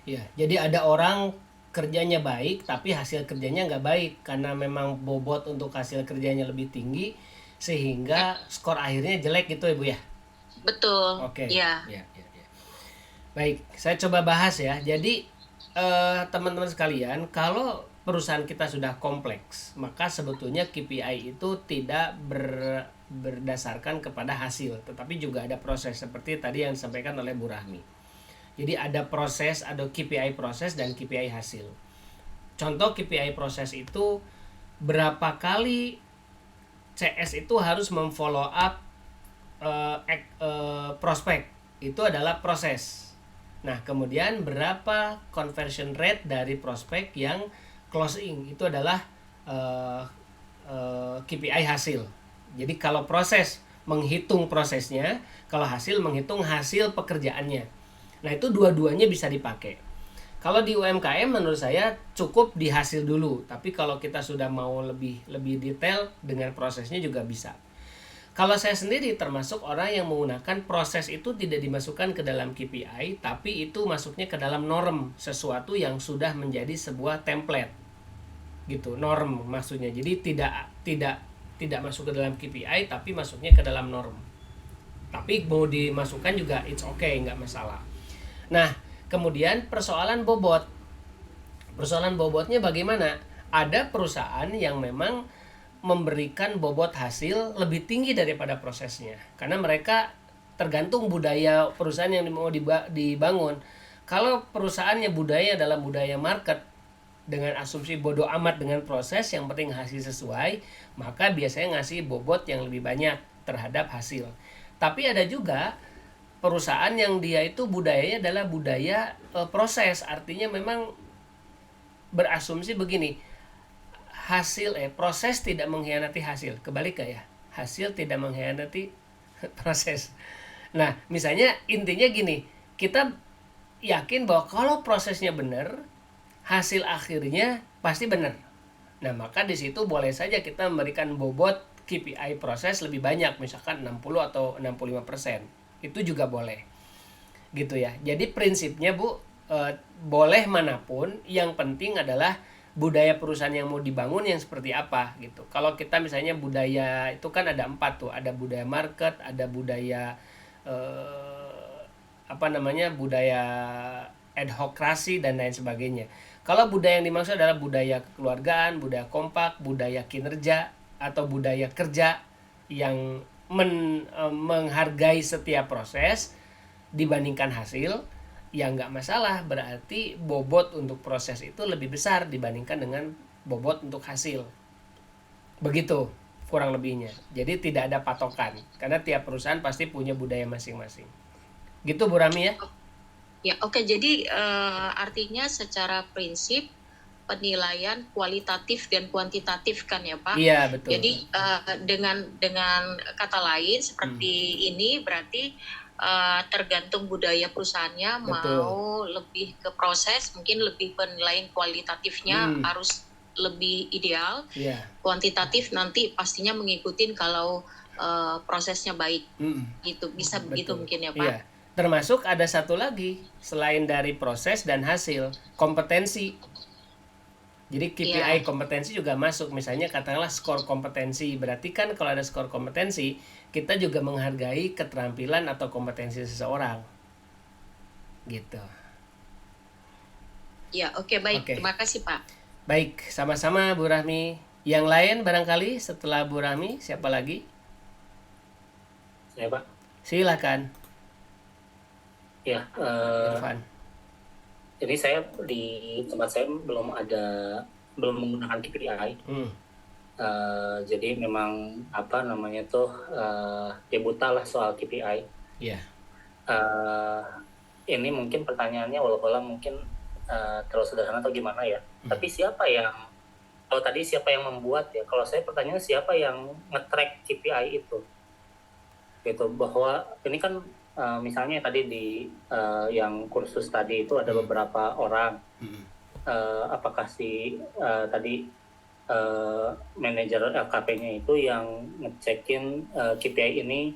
Iya, jadi ada orang kerjanya baik tapi hasil kerjanya nggak baik karena memang bobot untuk hasil kerjanya lebih tinggi sehingga skor akhirnya jelek gitu ya Bu ya. Betul. Oke. Ya. Baik, saya coba bahas ya. Jadi teman-teman sekalian, kalau perusahaan kita sudah kompleks, maka sebetulnya KPI itu tidak berdasarkan kepada hasil, tetapi juga ada proses seperti tadi yang disampaikan oleh Bu Rahmi. Jadi ada proses, ada KPI proses dan KPI hasil. Contoh KPI proses itu berapa kali CS itu harus memfollow up prospek, itu adalah proses. Nah kemudian berapa conversion rate dari prospek yang closing, itu adalah KPI hasil. Jadi kalau proses menghitung prosesnya, kalau hasil menghitung hasil pekerjaannya. Nah itu dua-duanya bisa dipakai. Kalau di UMKM menurut saya cukup di hasil dulu, tapi kalau kita sudah mau lebih detail dengan prosesnya juga bisa. Kalau saya sendiri termasuk orang yang menggunakan proses itu tidak dimasukkan ke dalam KPI, tapi itu masuknya ke dalam norm, sesuatu yang sudah menjadi sebuah template, gitu, norm maksudnya. Jadi tidak masuk ke dalam KPI, tapi masuknya ke dalam norm. Tapi mau dimasukkan juga it's okay, nggak masalah. Nah, kemudian persoalan bobot. Persoalan bobotnya bagaimana? Ada perusahaan yang memang memberikan bobot hasil lebih tinggi daripada prosesnya. Karena mereka tergantung budaya perusahaan yang mau dibangun. Kalau perusahaannya budaya adalah budaya market, dengan asumsi bodoh amat dengan proses, yang penting hasil sesuai, maka biasanya ngasih bobot yang lebih banyak terhadap hasil. Tapi ada juga perusahaan yang dia itu budayanya adalah budaya proses, artinya memang berasumsi begini, proses tidak mengkhianati hasil, kebalik ya, hasil tidak mengkhianati proses. Nah misalnya intinya gini, kita yakin bahwa kalau prosesnya benar, hasil akhirnya pasti benar. Nah maka di situ boleh saja kita memberikan bobot KPI proses lebih banyak, misalkan 60 atau 65%. Itu juga boleh, gitu ya. Jadi prinsipnya Bu, boleh manapun, yang penting adalah budaya perusahaan yang mau dibangun yang seperti apa gitu. Kalau kita misalnya budaya itu kan ada 4 tuh, ada budaya market, ada budaya budaya adhokrasi dan lain sebagainya. Kalau budaya yang dimaksud adalah budaya kekeluargaan, budaya kompak, budaya kinerja atau budaya kerja yang menghargai setiap proses dibandingkan hasil, ya nggak masalah. Berarti bobot untuk proses itu lebih besar dibandingkan dengan bobot untuk hasil. Begitu kurang lebihnya. Jadi tidak ada patokan, karena tiap perusahaan pasti punya budaya masing-masing. Gitu Bu Rami ya? Ya oke. Jadi artinya secara prinsip penilaian kualitatif dan kuantitatif kan ya Pak? Iya betul. Jadi dengan kata lain seperti ini berarti tergantung budaya perusahaannya. Betul. Mau lebih ke proses, mungkin lebih penilaian kualitatifnya harus lebih ideal. Yeah. Kuantitatif nanti pastinya mengikuti kalau prosesnya baik. Gitu bisa. Betul. Begitu mungkin ya Pak? Iya. Termasuk ada satu lagi selain dari proses dan hasil, kompetensi. Jadi KPI kompetensi juga masuk. Misalnya katakanlah skor kompetensi. Berarti kan kalau ada skor kompetensi, kita juga menghargai keterampilan atau kompetensi seseorang. Gitu. Ya, oke, baik. Okay. Terima kasih, Pak. Baik, sama-sama Bu Rahmi. Yang lain barangkali setelah Bu Rahmi, siapa lagi? Saya, Pak. Silakan. Ya, Irfan. Jadi saya di tempat saya belum menggunakan KPI. Jadi memang apa namanya tuh dia buta lah soal KPI. Iya. Ini mungkin pertanyaannya walau mungkin terlalu sederhana atau gimana ya. Tapi kalau tadi siapa yang membuat ya? Kalau saya pertanyaan siapa yang nge-track KPI itu? Gitu, bahwa ini kan misalnya tadi di yang kursus tadi itu ada beberapa orang. Apakah tadi manajer LKP-nya itu yang ngecekin KPI ini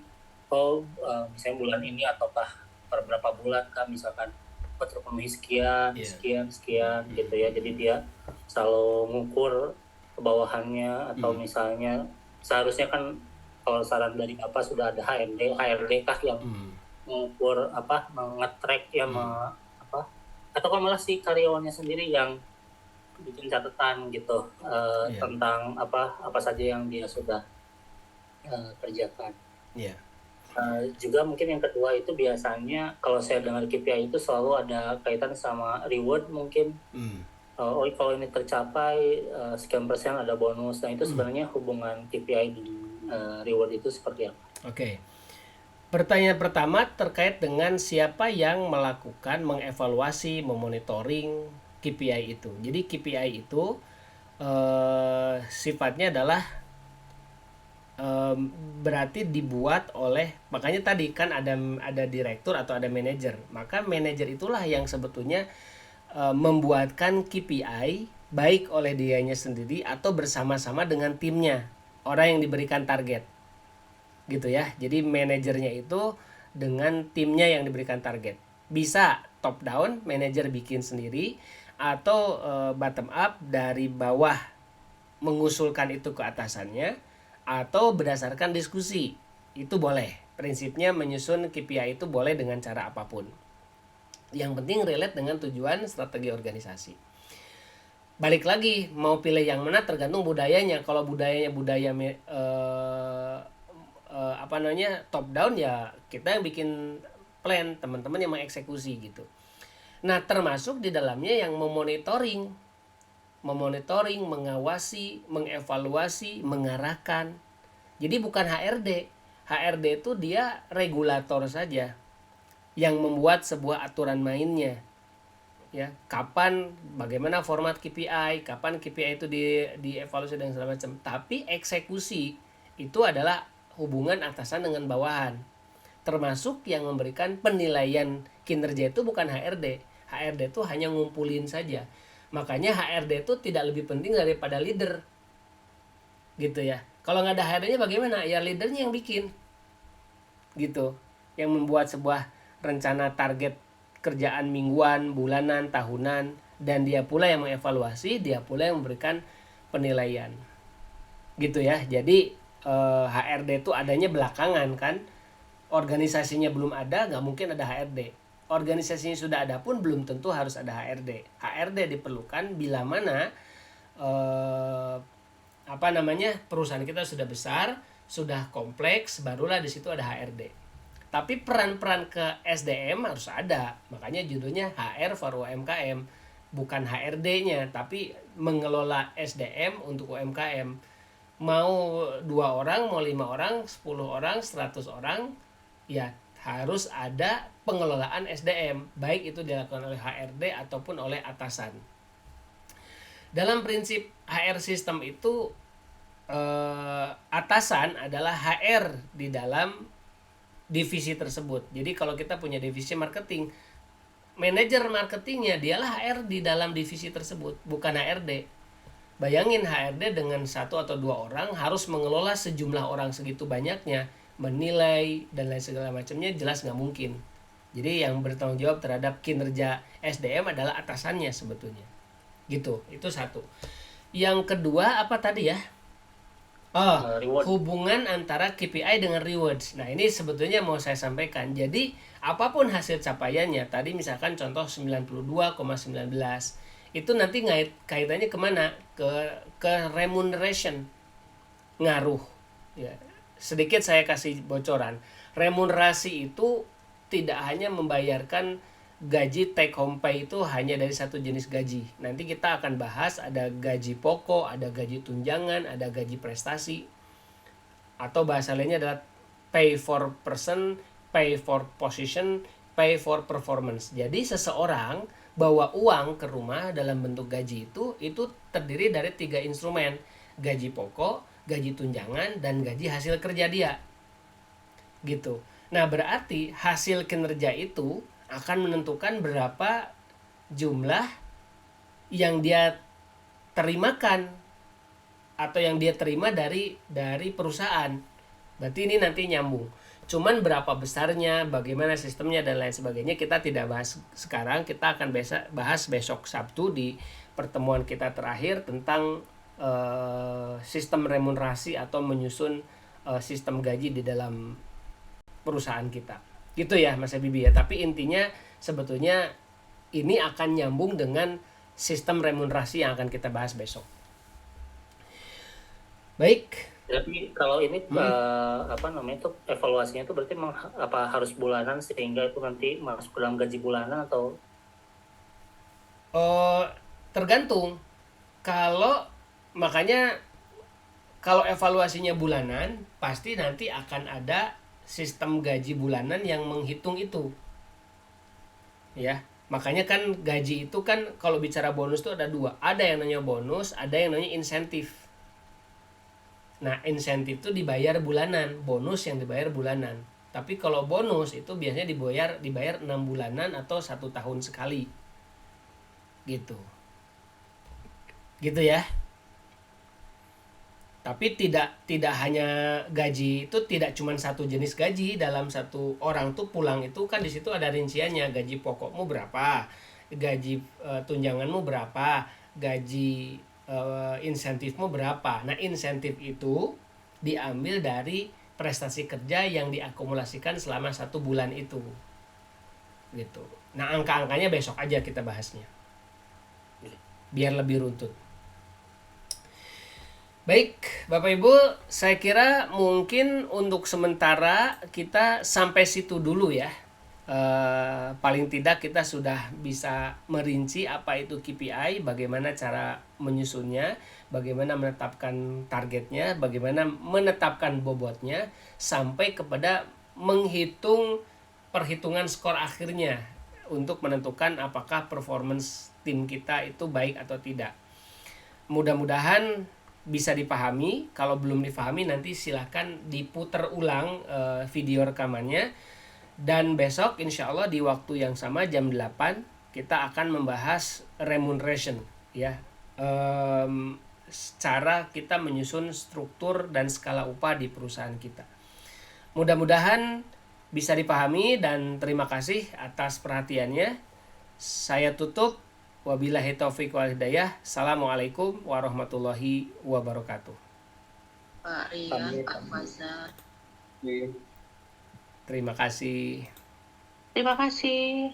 misalnya bulan ini ataukah per berapa bulan kan, misalkan terpenuhi sekian gitu ya. Jadi dia selalu mengukur ke bawahannya atau misalnya seharusnya kan kalau saran dari Bapak sudah ada HRD kah yang mengukur nge-track ya atau kan malah si karyawannya sendiri yang bikin catatan gitu tentang apa saja yang dia sudah kerjakan. Juga mungkin yang kedua itu biasanya kalau saya dengar KPI itu selalu ada kaitan sama reward mungkin. Kalau ini tercapai sekian persen ada bonus. Nah itu sebenarnya hubungan KPI dan reward itu seperti apa? Oke. Pertanyaan pertama terkait dengan siapa yang melakukan mengevaluasi, memonitoring KPI itu. Jadi KPI itu sifatnya adalah berarti dibuat oleh, makanya tadi kan ada direktur atau ada manajer. Maka manajer itulah yang sebetulnya membuatkan KPI baik oleh dianya sendiri atau bersama-sama dengan timnya, orang yang diberikan target. Gitu ya. Jadi manajernya itu dengan timnya yang diberikan target. Bisa top down, manajer bikin sendiri, atau bottom up dari bawah mengusulkan itu ke atasannya, atau berdasarkan diskusi. Itu boleh. Prinsipnya menyusun KPI itu boleh dengan cara apapun. Yang penting relate dengan tujuan strategi organisasi. Balik lagi, mau pilih yang mana tergantung budayanya. Kalau budayanya budaya top down, ya kita yang bikin plan, teman-teman yang mengeksekusi gitu. Nah, termasuk di dalamnya yang memonitoring, mengawasi, mengevaluasi, mengarahkan. Jadi bukan HRD. HRD itu dia regulator saja yang membuat sebuah aturan mainnya. Ya, kapan, bagaimana format KPI, kapan KPI itu dievaluasi dan segala macam. Tapi eksekusi itu adalah hubungan atasan dengan bawahan. Termasuk yang memberikan penilaian kinerja itu bukan HRD. HRD itu hanya ngumpulin saja. Makanya HRD itu tidak lebih penting daripada leader. Gitu ya. Kalau nggak ada HRD-nya bagaimana? Ya leadernya yang bikin. Gitu. Yang membuat sebuah rencana target kerjaan mingguan, bulanan, tahunan, dan dia pula yang mengevaluasi, dia pula yang memberikan penilaian. Gitu ya. Jadi HRD itu adanya belakangan kan. Organisasinya belum ada, nggak mungkin ada HRD. Organisasinya sudah ada pun belum tentu harus ada HRD. HRD diperlukan bila mana perusahaan kita sudah besar, sudah kompleks, barulah di situ ada HRD. Tapi peran-peran ke SDM harus ada. Makanya judulnya HR for UMKM, bukan HRD-nya, tapi mengelola SDM untuk UMKM. Mau 2 orang, mau 5 orang, 10 orang, 100 orang, ya harus ada pengelolaan SDM, baik itu dilakukan oleh HRD ataupun oleh atasan. Dalam prinsip HR system itu atasan adalah HR di dalam divisi tersebut. Jadi kalau kita punya divisi marketing, manajer marketingnya dialah HR di dalam divisi tersebut, bukan HRD. Bayangin HRD dengan 1 atau 2 orang harus mengelola sejumlah orang segitu banyaknya, menilai dan lain segala macamnya, jelas nggak mungkin. Jadi yang bertanggung jawab terhadap kinerja SDM adalah atasannya sebetulnya. Gitu, itu satu. Yang kedua apa tadi ya? Hubungan antara KPI dengan rewards. Nah ini sebetulnya mau saya sampaikan. Jadi apapun hasil capaiannya, tadi misalkan contoh 92,19, itu nanti kaitannya kemana? Ke remuneration, ngaruh. Ya. Sedikit saya kasih bocoran. Remunerasi itu tidak hanya membayarkan gaji take home pay itu hanya dari satu jenis gaji. Nanti kita akan bahas ada gaji pokok, ada gaji tunjangan, ada gaji prestasi. Atau bahasa lainnya adalah pay for person, pay for position, pay for performance. Jadi seseorang bawa uang ke rumah dalam bentuk gaji itu terdiri dari 3 instrumen. Gaji pokok, gaji tunjangan, dan gaji hasil kerja dia. Gitu. Nah, berarti hasil kinerja itu akan menentukan berapa jumlah yang dia terimakan atau yang dia terima dari perusahaan. Berarti ini nanti nyambung. Cuman berapa besarnya, bagaimana sistemnya dan lain sebagainya kita tidak bahas sekarang. Kita akan bahas besok Sabtu di pertemuan kita terakhir tentang sistem remunerasi atau menyusun sistem gaji di dalam perusahaan kita. Gitu ya Mas Habibie ya. Tapi intinya sebetulnya ini akan nyambung dengan sistem remunerasi yang akan kita bahas besok. Baik. Tapi kalau ini itu evaluasinya itu berarti harus bulanan sehingga itu nanti masuk ke dalam gaji bulanan atau? Tergantung. Makanya kalau evaluasinya bulanan pasti nanti akan ada sistem gaji bulanan yang menghitung itu. Ya, makanya kan gaji itu kan kalau bicara bonus itu ada 2. Ada yang namanya bonus, ada yang namanya insentif. Nah, insentif itu dibayar bulanan, bonus yang dibayar bulanan. Tapi kalau bonus itu biasanya dibayar 6 bulanan atau 1 tahun sekali. Gitu. Gitu ya. Tapi tidak hanya gaji itu, tidak cuma satu jenis gaji. Dalam satu orang tuh pulang itu kan di situ ada rinciannya, gaji pokokmu berapa, gaji tunjanganmu berapa, gaji insentifmu berapa. Nah, insentif itu diambil dari prestasi kerja yang diakumulasikan selama 1 bulan itu. Gitu. Nah, angka-angkanya besok aja kita bahasnya. Biar lebih runtut. Baik, Bapak Ibu, saya kira mungkin untuk sementara kita sampai situ dulu ya. Paling tidak kita sudah bisa merinci apa itu KPI, bagaimana cara menyusunnya, bagaimana menetapkan targetnya, bagaimana menetapkan bobotnya, sampai kepada menghitung perhitungan skor akhirnya untuk menentukan apakah performance tim kita itu baik atau tidak. Mudah-mudahan bisa dipahami. Kalau belum dipahami nanti silahkan diputar ulang video rekamannya. Dan besok insya Allah di waktu yang sama jam 8 kita akan membahas remuneration ya. Cara kita menyusun struktur dan skala upah di perusahaan kita. Mudah-mudahan bisa dipahami dan terima kasih atas perhatiannya. Saya tutup. Wabillahi taufiq wal hidayah. Assalamualaikum warahmatullahi wabarakatuh. Pak Rian, Pak Fazal. Terima kasih. Terima kasih.